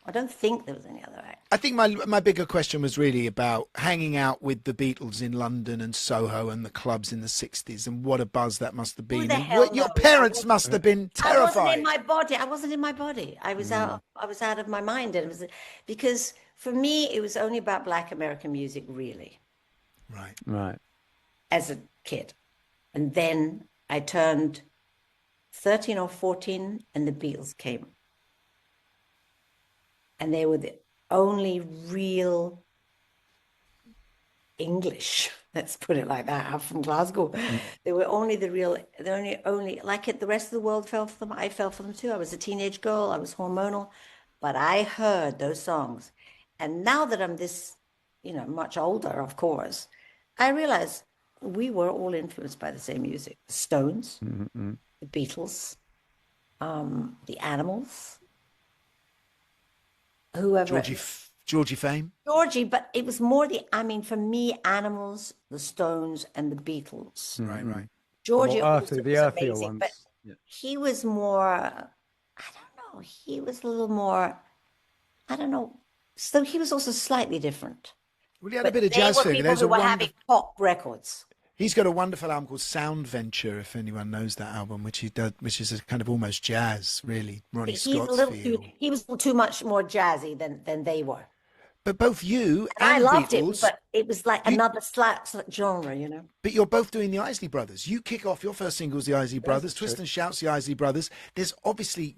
C: I don't think there was any other act.
B: I think my bigger question was really about hanging out with the Beatles in London and Soho and the clubs in the 60s, and what a buzz that must have been.
C: Who the
B: And
C: hell
B: your
C: knows?
B: parents must have been
C: I wasn't
B: terrified.
C: in my body. I wasn't in my body. I was out. I was out of my mind, and it was because for me it was only about Black American music, really,
A: Right.
C: as a kid, and then I turned 13 or 14, and the Beatles came, and they were the only real English. Let's put it like that. I'm from Glasgow. They were only the only like it. The rest of the world fell for them. I fell for them too. I was a teenage girl. I was hormonal, but I heard those songs, and now that I'm this, much older, of course, I realize we were all influenced by the same music: the Stones, the Beatles, the Animals, whoever.
B: Georgie Fame.
C: Georgie, but it was more for me, Animals, the Stones, and the Beatles.
B: Right.
C: Georgie also
A: the
C: was
A: earthier
C: amazing,
A: ones.
C: but he was more, I don't know, he was a little more, I don't know. So he was also slightly different.
B: Well, he had a
C: But
B: bit of
C: they
B: jazz
C: were
B: feeling.
C: people
B: There's
C: who
B: a
C: were
B: wonderful.
C: having pop records.
B: He's got a wonderful album called Sound Venture, if anyone knows that album, which is a kind of almost jazz, really. Ronnie Scott's feel.
C: He was too much more jazzy than they were.
B: But both you
C: And I
B: and
C: loved
B: Beatles,
C: it, but it was like another genre,
B: but you're both doing the Isley Brothers. You kick off your first singles, the Isley Brothers. Twist and Shout's the Isley Brothers. There's obviously,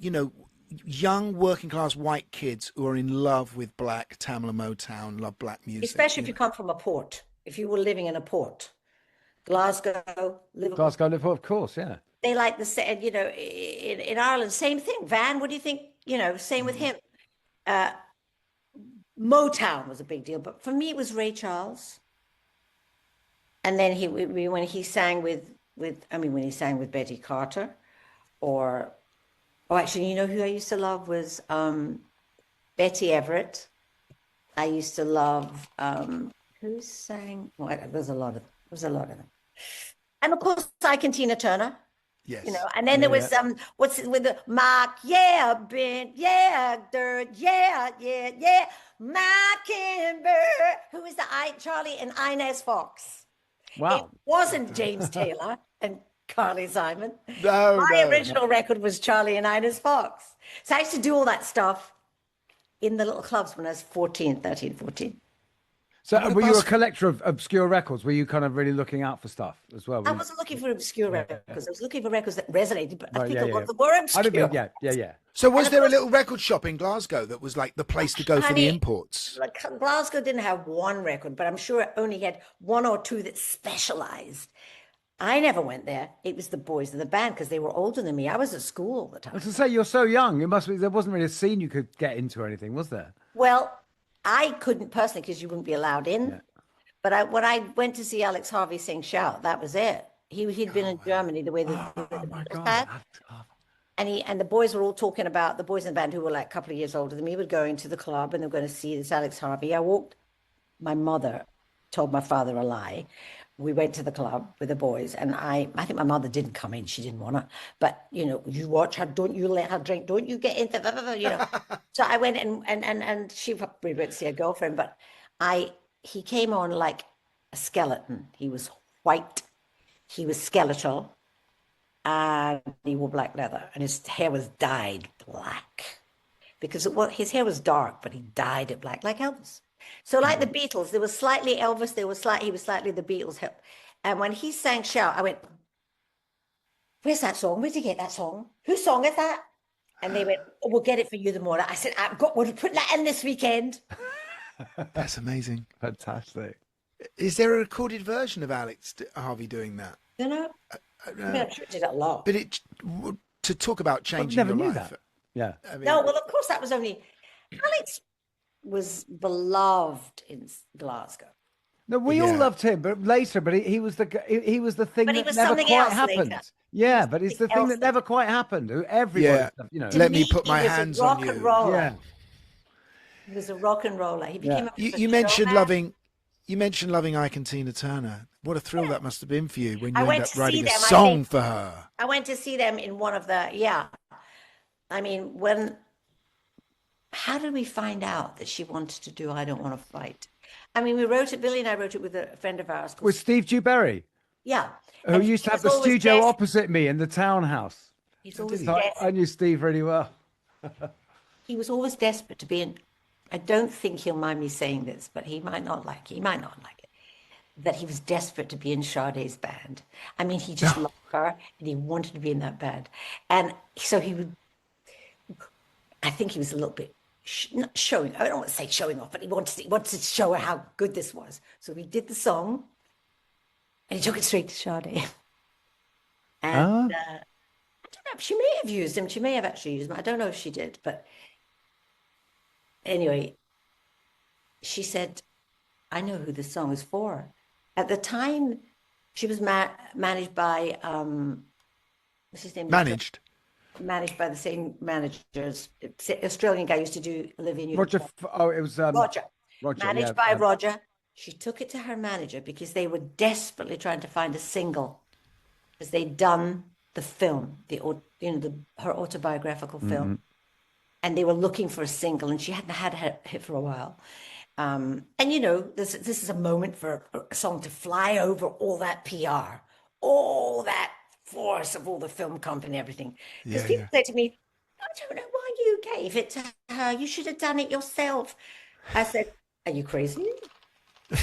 B: young working class white kids who are in love with black Tamla Motown, love black music.
C: Especially if you come from a port. If you were living in a port, Glasgow, Liverpool,
A: of course, yeah.
C: they like the same. In Ireland, same thing. Van, what do you think? Same with him. Motown was a big deal, but for me, it was Ray Charles. And then when he sang with Betty Carter, actually, who I used to love was Betty Everett. I used to love who sang. Well, there's a lot of them, and of course, Tina Turner.
B: Yes.
C: And then there was what's it with the Mark, Ben, Dirt, Mockingbird, who is Charlie and Inez Fox.
A: Wow.
C: It wasn't James Taylor and Carly Simon.
B: No,
C: My original record was Charlie and Inez Fox. So I used to do all that stuff in the little clubs when I was 13, 14.
A: So were you a collector of obscure records? Were you kind of really looking out for stuff as well?
C: I wasn't looking for obscure records. I was looking for records that resonated, but I think a lot of them
A: I
C: were
A: don't
C: obscure.
A: mean, yeah.
B: So was there a little record shop in Glasgow that was like the place to go for the imports?
C: Like Glasgow didn't have one record, but I'm sure it only had one or two that specialized. I never went there. It was the boys of the band because they were older than me. I was at school all the time.
A: I was to say, you're so young. It must be there wasn't really a scene you could get into or anything, was there?
C: Well, I couldn't personally because you wouldn't be allowed in.
A: Yeah.
C: But when I went to see Alex Harvey sing Shout, that was it. He'd been in Germany the way the Beatles had. And the boys were all talking about, the boys in the band who were like a couple of years older than me were going to the club and they were going to see this Alex Harvey. My mother told my father a lie. We went to the club with the boys and I think my mother didn't come in. She didn't want to, but you watch her, don't you let her drink, don't you get into, So I went and she probably went to see her girlfriend, but he came on like a skeleton. He was white, he was skeletal, and he wore black leather, and his hair was dyed black because his hair was dark, but he dyed it black, like Elvis. So like the Beatles, there was slightly Elvis, he was slightly the Beatles. And when he sang Shout, I went, where's that song? Where'd you get that song? Whose song is that? And they went, we'll get it for you tomorrow. I said, we'll put that in this weekend.
B: That's amazing.
A: Fantastic.
B: Is there a recorded version of Alex Harvey doing that?
C: You know? I'm sure it did a lot.
B: But to talk about changing
A: never
B: your
A: knew
B: life.
A: that. Yeah.
B: I mean,
C: No, well, of course, that was only... Alex was beloved in Glasgow.
A: No, we all loved him, but later, he was the thing
C: But he
A: that
C: was
A: never
C: something
A: quite
C: else
A: happened.
C: later.
A: Yeah, but it's the thing that never quite happened. Everybody,
B: Let me put my hands on you.
C: Rock and roller.
A: Yeah.
C: He was a rock and roller. He became a
B: You mentioned loving You mentioned loving Ike and Tina Turner. What a thrill that must have been for you when
C: I
B: you end
C: went
B: up
C: to see
B: writing a
C: them.
B: song for her.
C: I went to see them in one of the, yeah. I mean, how did we find out that she wanted to do I Don't Want to Fight? I mean, Billy and I wrote it with a friend of ours.
A: With Steve Dewberry,
C: Yeah.
A: who
C: And
A: used
C: he
A: to have
C: was
A: the
C: always
A: studio opposite me in the townhouse.
C: He's
B: Oh, did
C: always
B: he?
A: So I knew Steve really well.
C: he was always desperate to be in. I don't think he'll mind me saying this, but he might not like it. That he was desperate to be in Sade's band. I mean, he just loved her and he wanted to be in that band. And so I think he was a little bit not showing, I don't want to say showing off, but he wanted to show her how good this was. So we did the song and he took it straight to Sade. And I don't know, she may have used him. She may have actually used him. I don't know if she did, but anyway, she said, I know who this song is for. At the time, she was managed by, what's his name?
B: Managed
C: By the same managers. Australian guy used to do Olivia Newton.
A: Roger. Oh, it was
C: Roger.
A: Roger.
C: Managed by Roger. She took it to her manager because they were desperately trying to find a single because they'd done the film, her autobiographical film, and they were looking for a single, and she hadn't had a hit for a while. And this is a moment for a song to fly over all that PR, all that force of all the film company and everything. Because people say to me, I don't know why you gave it to her. You should have done it yourself. I said, are you crazy?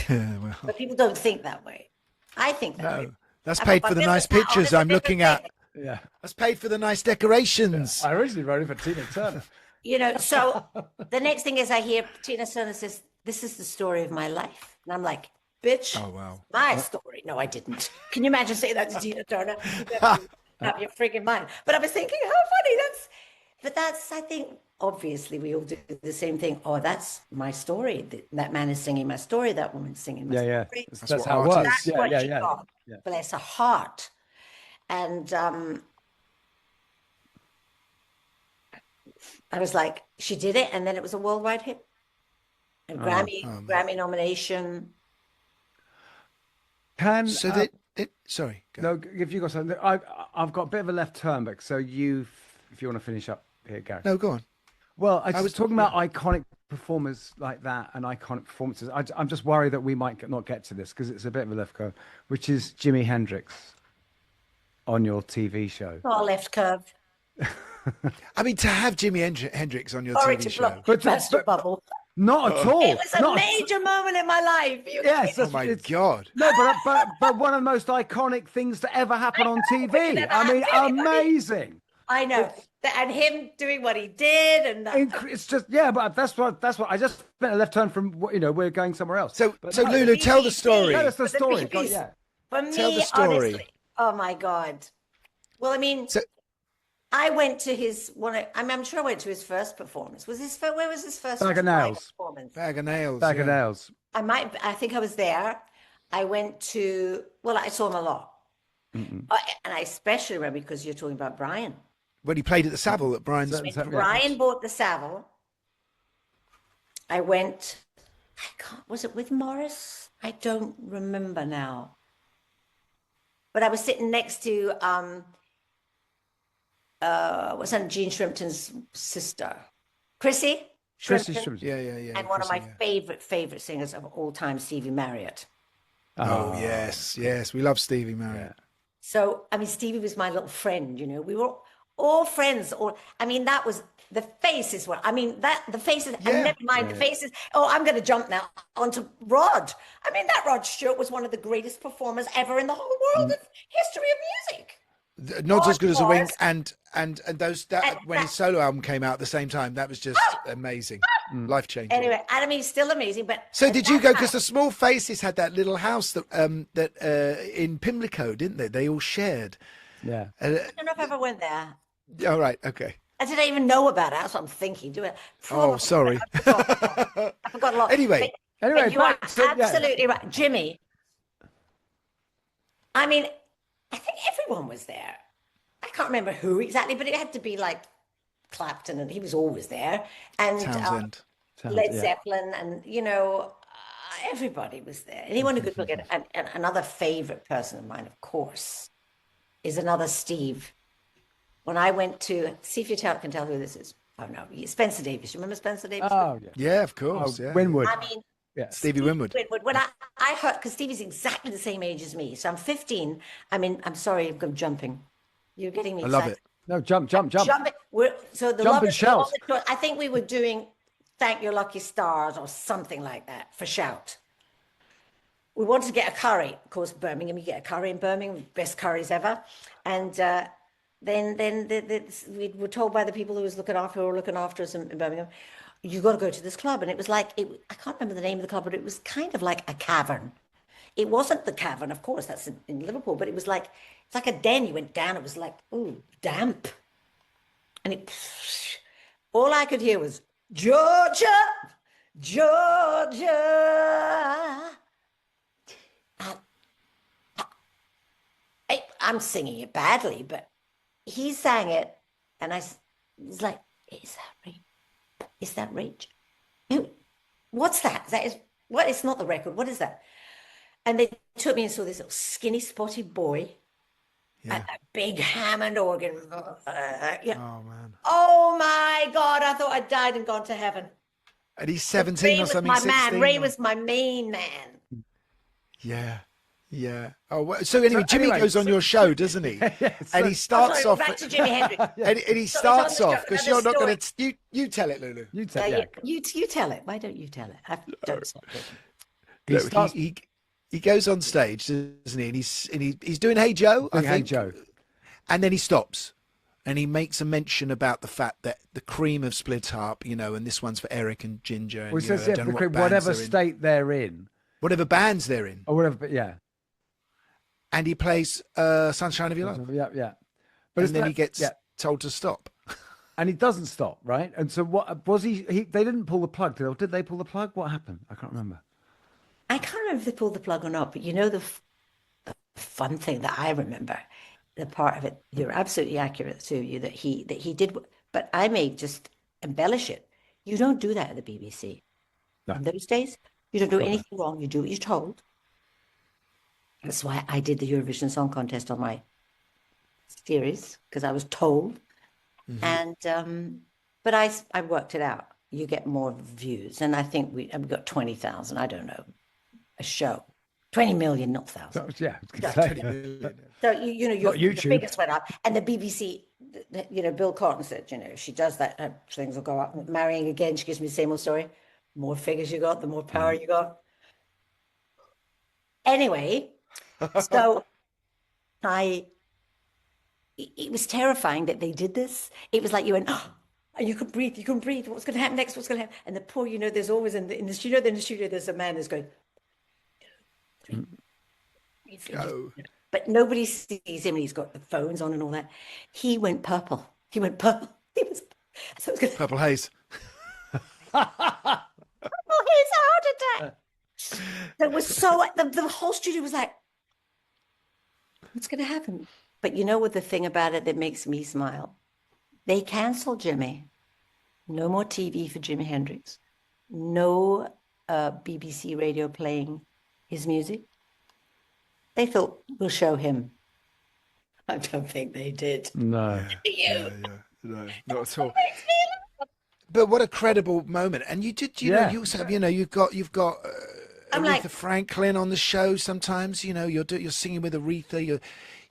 B: well,
C: But people don't think that way. I think that way.
B: no, that's paid for the nice pictures I'm looking at.
A: Yeah.
B: That's paid for the nice decorations.
A: I originally wrote it for Tina Turner.
C: So the next thing is I hear Tina Turner says, this is the story of my life. And I'm like, bitch,
B: Oh, wow.
C: my story. No, I didn't. Can you imagine saying that to Tina Turner? You have your freaking mind. But I was thinking, how funny. That's, I think, obviously we all do the same thing. Oh, that's my story. That man is singing my story. That woman's singing my story.
A: Yeah. That's
B: what
A: how it
B: art
A: works.
C: That's
A: Yeah,
C: what
A: yeah,
C: she
A: yeah.
C: got.
A: Yeah.
C: Bless her heart. And I was like, she did it, and then it was a worldwide hit. A Grammy nomination.
B: So sorry. Go.
A: No, if you got something, I've got a bit of a left turn, but so if you want to finish up here, Gary.
B: No, go on.
A: Well, I was talking about iconic performers like that and iconic performances. I'm just worried that we might not get to this because it's a bit of a left curve, which is Jimi Hendrix on your TV show.
C: Oh, left curve.
B: I mean, to have Jimi Hendrix on your
C: Sorry
B: TV
C: to
B: show.
C: blow burst your bubble.
A: Not at all.
C: It was a major moment in my life.
A: Yes.
B: Oh my God.
A: No, but one of the most iconic things to ever happen on TV. I mean, amazing.
C: I know. And him doing what he did, and
A: It's just but that's what I just spent a left turn from we're going somewhere else.
B: So Lulu, tell the story.
A: Tell us the story.
C: For me,
B: Tell the story.
C: honestly, oh my God. Well, I mean, I went to his I'm sure I went to his first performance. Where was his first
A: Bag of Nails.
C: performance?
B: Bag of Nails.
A: Bag of Nails.
C: I think I was there. I went to, I saw him a lot. And I especially remember because you're talking about Brian.
B: When he played at the Savile at Brian's.
C: Brian bought the Savile. I went, was it with Morris? I don't remember now. But I was sitting next to, what's her name? Jean Shrimpton's sister, Chrissy Shrimpton.
B: Yeah.
C: And one of my favorite singers of all time, Stevie Marriott.
B: Oh, yes. We love Stevie Marriott.
C: So, I mean, Stevie was my little friend, we were all friends. That was the faces were, the faces, and never mind the faces. Oh, I'm going to jump now onto Rod. That Rod Stewart was one of the greatest performers ever in the whole world of history of music.
B: Not as good as a wing, and when his solo album came out at the same time, that was just amazing, life changing.
C: Anyway, still amazing. But
B: so did you go? Because the Small Faces had that little house that in Pimlico, didn't they? They all shared.
A: Yeah.
C: I don't know if I ever went there.
B: All right. Okay.
C: I didn't even know about it. That's what I'm thinking.
B: Oh, sorry.
C: I forgot a lot.
B: Anyway,
C: but you are absolutely right, Jimmy. I think everyone was there. I can't remember who exactly, but it had to be like Clapton, and he was always there. And
B: Townsend.
C: Led Zeppelin, and everybody was there. Anyone who could look at it. And another favorite person of mine, of course, is another Steve. When I went to, see if you can tell who this is. Oh, no, Spencer Davis. You remember Spencer Davis?
A: Oh, yeah.
B: Yeah, of course. Yeah.
A: Winwood.
C: I mean,
A: Yeah.
B: Stevie Winwood.
C: When I heard, because Stevie's exactly the same age as me. So I'm 15. I mean, I'm sorry, I'm jumping. You're getting me
B: I love
C: excited.
B: it.
A: No, jump.
C: Jumping. So the
A: Jump
C: love
A: and
C: is
A: shout.
C: I think we were doing Thank Your Lucky Stars or something like that for Shout. We wanted to get a curry. Of course, Birmingham, you get a curry in Birmingham, best curries ever. And then we were told by the people who were looking after us in Birmingham, you got to go to this club. And it was like, I can't remember the name of the club, but it was kind of like a cavern. It wasn't the cavern, of course, that's in Liverpool, but it's like a den. You went down, it was like, ooh, damp. And all I could hear was, Georgia, Georgia. I'm singing it badly, but he sang it, and I was like, "Is that Rage? Is that Rage? What's that? What? It's not the record. What is that?" And they took me and saw this little skinny, spotted boy, and a big Hammond organ. Yeah.
B: Oh man.
C: Oh my God! I thought I'd died and gone to heaven.
B: And he's 17
C: Ray
B: or
C: was
B: something.
C: my
B: 16,
C: man. Ray
B: or-
C: was my main man.
B: Yeah. Yeah. Oh, well, so anyway, Jimmy goes on your show, doesn't he? And he starts off.
C: Back to Jimi Hendrix.
B: And he
C: So
B: starts
C: it's on the
B: off
C: show,
B: because
C: another
B: you're not going
C: story.
B: to. You tell it, Lulu.
A: You take yeah.
C: You tell it. Why don't you tell it? I don't stop talking.
A: He starts
B: He goes on stage, doesn't he? And he's doing Hey Joe, I
A: Hey
B: think.
A: Joe.
B: And then he stops, and he makes a mention about the fact that the Cream have split up, and this one's for Eric and Ginger. And,
A: Well, he says,
B: I
A: yeah,
B: don't know what
A: the-
B: bands
A: whatever
B: they're in.
A: state they're in,
B: Whatever bands they're in.
A: or whatever. But yeah,
B: And he plays Sunshine of Your Love.
A: yeah.
B: But
A: it's
B: then he
A: that-
B: gets
A: yeah.
B: told to stop.
A: And he doesn't stop, right? And so what was he? They didn't pull the plug. Did they pull the plug? What happened? I can't remember.
C: I can't remember if they pulled the plug or not, but the fun thing that I remember, the part of it, you're absolutely accurate too, that he did, but I may just embellish it. You don't do that at the BBC.
A: No.
C: In those days, you don't do anything wrong. You do what you're told. That's why I did the Eurovision Song Contest on my series, because I was told. And but I worked it out. You get more views, and I think we got 20,000. I don't know, a show, 20 million, not thousand.
A: So, yeah, I was gonna say.
C: So your
A: YouTube.
C: figures went up, and the BBC, Bill Cotton said, if she does that, her things will go up. Marrying again, she gives me the same old story. More figures you got, the more power you got. Anyway, so it was terrifying that they did this. It was like you went, oh, and you couldn't breathe. What's going to happen next? What's going to happen? And the poor, there's always in the studio, there's a man who's going,
B: Go.
C: but nobody sees him, and he's got the phones on and all that. He went purple. He was, so it was
B: Purple Haze.
C: his heart attack. That was so, the whole studio was like, what's going to happen? But what the thing about it that makes me smile? They canceled Jimmy. No more TV for Jimi Hendrix. No BBC radio playing his music. They thought, we'll show him. I don't think they did.
A: No.
B: No, not at all. But what a credible moment! And you did, you
A: Yeah.
B: you also have, you've got
C: I'm
B: Aretha
C: like-
B: Franklin on the show sometimes. You're singing with Aretha.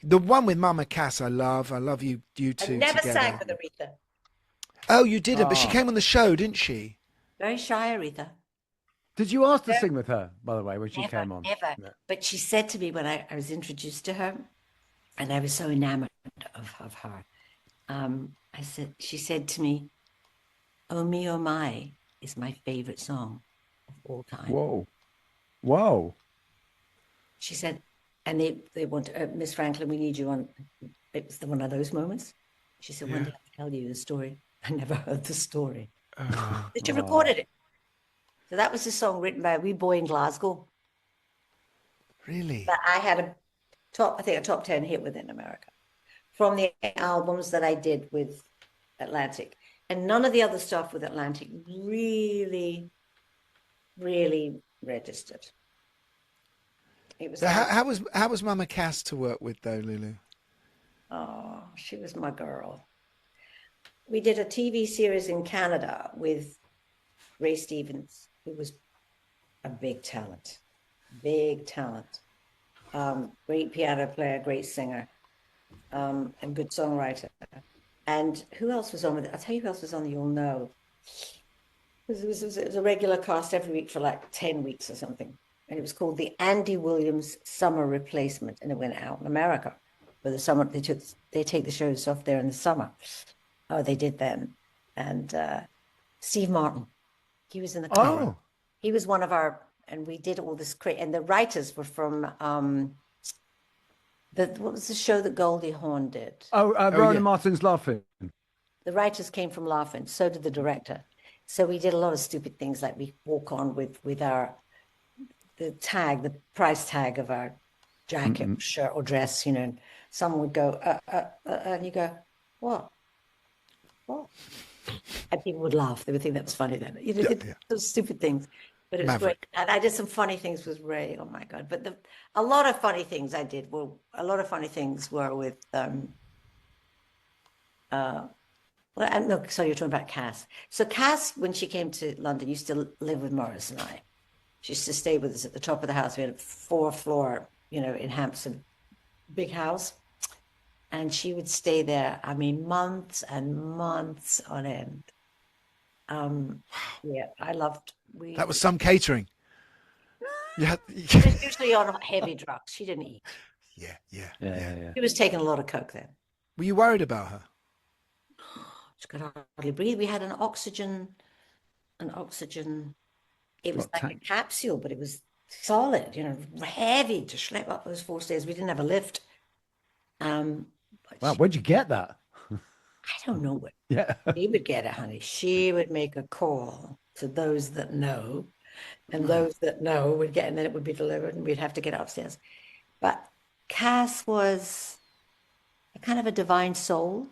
B: The one with Mama Cass, I love. I love you two
C: I never
B: together.
C: sang with Aretha.
B: Oh, you didn't, but she
A: Oh.
B: came on the show, didn't she?
C: Very shy, Aretha.
A: Did you ask to sing with her, by the way, when she
C: Never,
A: came on?
C: never.
A: No.
C: But she said to me when I was introduced to her, and I was so enamored of her. She said to me, "Oh Me, Oh My" is my favorite song of all time.
A: Whoa.
C: She said, and they want Miss Franklin, we need you on. It was one of those moments. She said, one day I'll tell you the story. I never heard the story. She recorded it. So that was a song written by a wee boy in Glasgow.
B: Really?
C: But I had a top 10 hit within America from the albums that I did with Atlantic. And none of the other stuff with Atlantic really registered. It was
B: So
C: like,
B: how was Mama Cass to work with though, Lulu?
C: oh, she was my girl. We did a TV series in Canada with Ray Stevens, who was a big talent, big talent. Great piano player, great singer, and good songwriter. And who else was on with it? I'll tell you who else was on, you'll know. It was a regular cast every week for like 10 weeks or something. And it was called the Andy Williams Summer Replacement. And it went out in America for the summer. They take the shows off there in the summer. Oh, they did then. And Steve Martin, he was in the cast.
A: Oh,
C: He was one of our, and we did all this and the writers were from what was the show that Goldie Hawn did?
A: Rowan
B: yeah.
A: and Martin's Laughing.
C: The writers came from Laughing, so did the director. So we did a lot of stupid things, like we walk on with the price tag of our jacket, shirt, or dress, and someone would go, and you go, what? What? And people would laugh. They would think that was funny then. Those stupid things. But it was great. And I did some funny things with Ray. Oh my God. But a lot of funny things I did were with and look, so you're talking about Cass. So Cass, when she came to London, used to live with Morris and I. She used to stay with us at the top of the house. We had a 4-floor, in Hampstead, big house. And she would stay there, I mean, months and months on end. Yeah, I loved.
B: That was some catering. Yeah.
C: She was usually on heavy drugs. She didn't eat.
B: Yeah.
C: She was taking a lot of coke then.
B: Were you worried about her?
C: She could hardly breathe. We had an oxygen. It was like a capsule, but it was solid, heavy to schlep up those 4 stairs. We didn't have a lift.
A: Wow, where'd you get that?
C: I don't know what.
A: Yeah.
C: She would get it, honey. She would make a call to those that know, and those that know would get, and then it would be delivered, and we'd have to get upstairs. But Cass was a kind of a divine soul,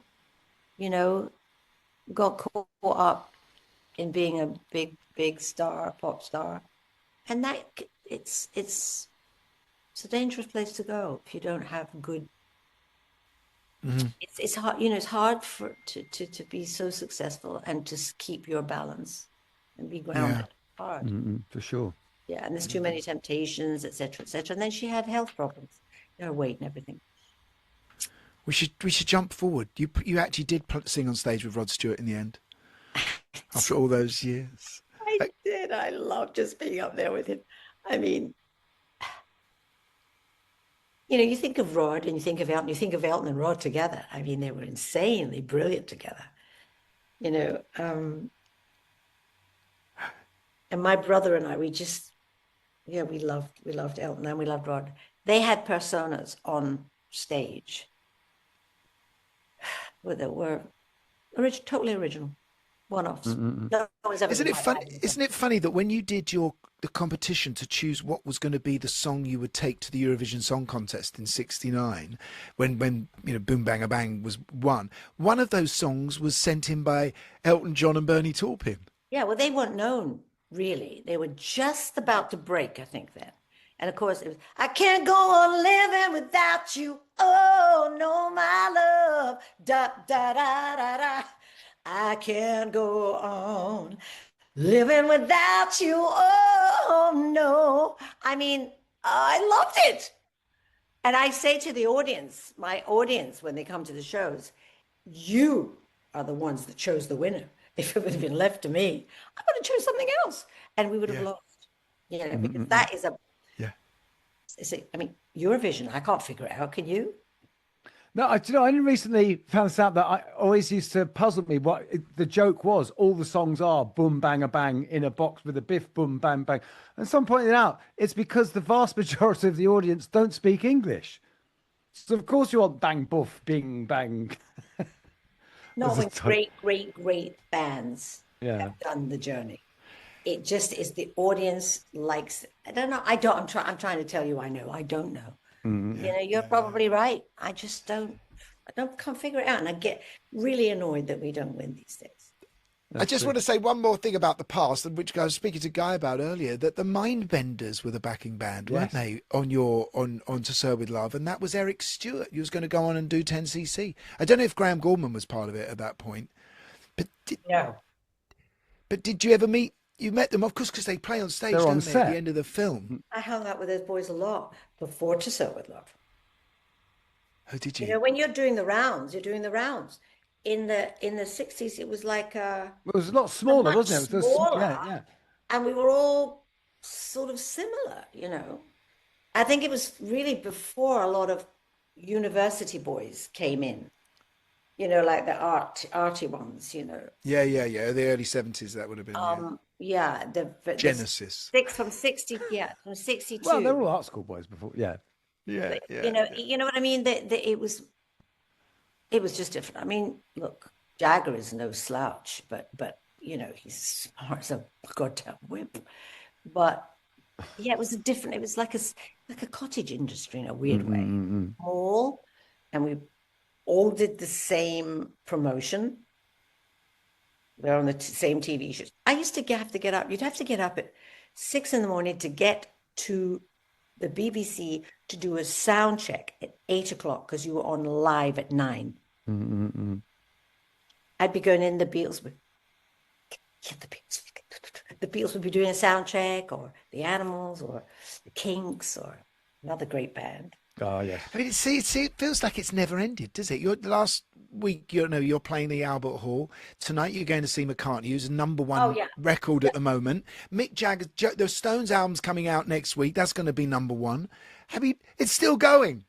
C: got caught up in being a big star, pop star, and that it's a dangerous place to go if you don't have good. It's hard, it's hard to be so successful and to keep your balance and be grounded. Hard.
A: For sure.
C: Yeah, and there's too many temptations, etc., etc. And then she had health problems, her weight and everything.
B: We should jump forward. You actually did sing on stage with Rod Stewart in the end, after all those years.
C: I did. I loved just being up there with him. I mean, you think of Rod and you think of Elton. You think of Elton and Rod together. I mean, they were insanely brilliant together. And my brother and I, we loved Elton and we loved Rod. They had personas on stage that were totally original, one-offs. No one's ever
B: Isn't it funny that when you did the competition to choose what was going to be the song you would take to the Eurovision Song Contest in '69, when Boom Bang a Bang was won, one of those songs was sent in by Elton John and Bernie Taupin.
C: Yeah, well, they weren't known really. They were just about to break, I think, then. And of course, it was, I can't go on living without you. Oh, no, my love. Da, da, da, da, da. I can't go on living without you. Oh, no. I mean, I loved it. And I say to the audience, my audience, when they come to the shows, you are the ones that chose the winner. If it would have been left to me, I would have chosen something else. And we would have lost. Because that is Eurovision, I can't figure it out. Can you?
A: No, I only recently found this out that I always used to puzzle me what the joke was. All the songs are boom, bang, a bang in a box with a biff, boom, bang, bang. And some pointed out it's because the vast majority of the audience don't speak English. So, of course, you want bang, boof, bing, bang.
C: Not when great bands have done the journey. It just is the audience likes. I don't know. I'm trying to tell you. I know. I don't know. You're probably right. I just don't. Can't figure it out, and I get really annoyed that we don't win these days.
B: I just want to say one more thing about the past, and which I was speaking to Guy about earlier, that the Mindbenders were the backing band, weren't they, on To Sir With Love, and that was Eric Stewart. You was going to go on and do 10cc. I don't know if Graham Gorman was part of it at that point, but did you ever meet? You met them, of course, because they play on stage, don't they, at the end of the film?
C: I hung out with those boys a lot before To Sir With Love.
B: Oh, did you?
C: You know, when you're doing the rounds, you're doing the rounds. In the 60s, it was like
A: it was a lot smaller, wasn't it? It was
C: smaller,
A: yeah.
C: And we were all sort of similar, you know. I think it was really before a lot of university boys came in, you know, like the arty ones, you know.
B: Yeah. The early 70s, that would have been.
C: The
B: Genesis.
C: From 62.
A: Well, they were all art school boys before, yeah.
B: Yeah.
C: You know what I mean? It was just different. I mean, look, Jagger is no slouch, but you know, he's smart as a goddamn whip. But yeah, it was like a cottage industry in a weird way. All, and we all did the same promotion. We were on the same TV shows. I used to have to get up. You'd have to get up at 6 a.m. to get to the BBC to do a sound check at 8 o'clock because you were on live at 9. I'd be going in, the Beatles would be doing a sound check, or the Animals, or the Kinks, or another great band.
A: Oh yes.
B: I mean, it feels like it's never ended, does it? Last week, you're playing the Albert Hall. Tonight, you're going to see McCartney, who's a #1 record at the moment. Mick Jagger, the Stones album's coming out next week. That's going to be #1. I mean, it's still going.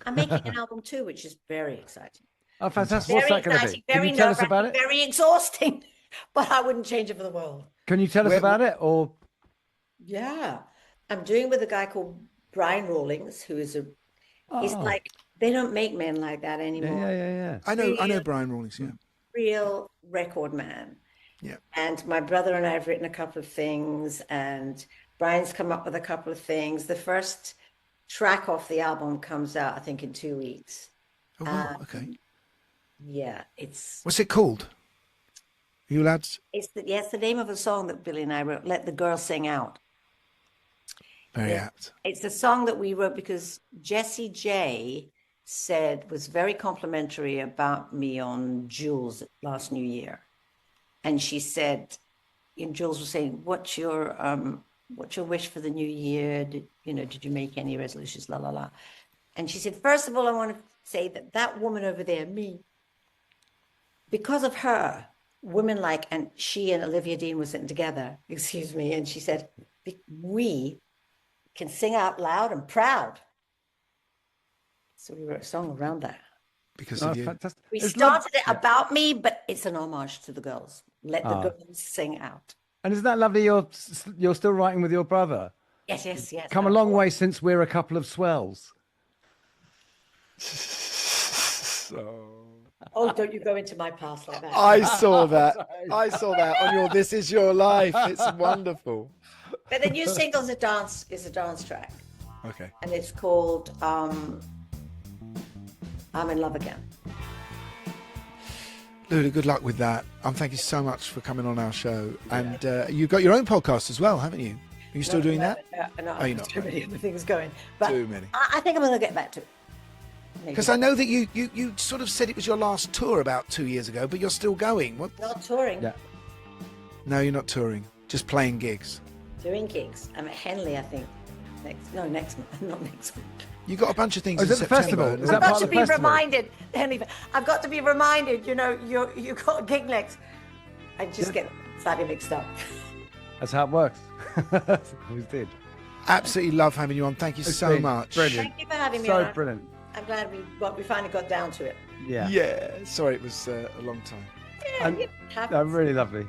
C: I'm making an album too, which is very exciting.
A: Oh, fantastic! What's that going to be? Can you tell us about it?
C: Very exhausting, but I wouldn't change it for the world.
A: Can you tell us about it, or?
C: Yeah, I'm doing with a guy called Brian Rawlings, who is he's like, they don't make men like that anymore.
A: Yeah.
B: I know Brian Rawlings, yeah.
C: Real record man.
B: Yeah.
C: And my brother and I have written a couple of things, and Brian's come up with a couple of things. The first track off the album comes out, I think, in 2 weeks.
B: Oh, wow. Okay.
C: Yeah,
B: What's it called? Are you allowed to...
C: It's the name of a song that Billy and I wrote, Let the Girl Sing Out.
B: Very apt.
C: It's a song that we wrote because Jessie J was very complimentary about me on Jules last New Year. And she said, and Jules was saying, what's your wish for the new year? Did you make any resolutions? La, la, la. And she said, first of all, I want to say that woman over there, me, because of her, women like, and she and Olivia Dean were sitting together, excuse me, and she said, we can sing out loud and proud. So we wrote a song around that.
B: Because of you.
A: Fantastic.
C: We started it about me, but it's an homage to the girls. Let the girls sing out.
A: And isn't that lovely? You're still writing with your brother.
C: Yes.
A: Come a long way since we're a couple of swells.
C: Oh, don't you go into my past like that.
B: I saw that. I saw that on your This Is Your Life. It's wonderful.
C: But the new single is a dance track.
B: Okay.
C: And it's called I'm in Love Again.
B: Lulu, good luck with that. Thank you so much for coming on our show. And you've got your own podcast as well, haven't you? Are you still doing that?
C: No,
B: you're not.
C: Too many other things going. But
B: Too many.
C: I think I'm going to get back to it.
B: Because I know that you sort of said it was your last tour about 2 years ago, but you're still going. What?
C: Not touring.
A: Yeah.
B: No, you're not touring. Just playing gigs.
C: Doing gigs. I'm at Henley, I think. Not next week.
B: You got a bunch of things.
A: Oh, is it the festival? Is that
C: I've got
A: part
C: to
A: of the
C: be
A: festival?
C: reminded, Henley. I've got to be reminded. You know, you got a gig next. I just get slightly mixed up.
A: That's how it works. Always did.
B: Absolutely love having you on. Thank you so much.
A: Brilliant.
C: Thank you for having me
A: So
C: on.
A: brilliant.
C: I'm glad we finally got down to it.
A: Yeah.
B: Yeah. Sorry, it was a long time.
C: Yeah, it happens.
A: Really lovely.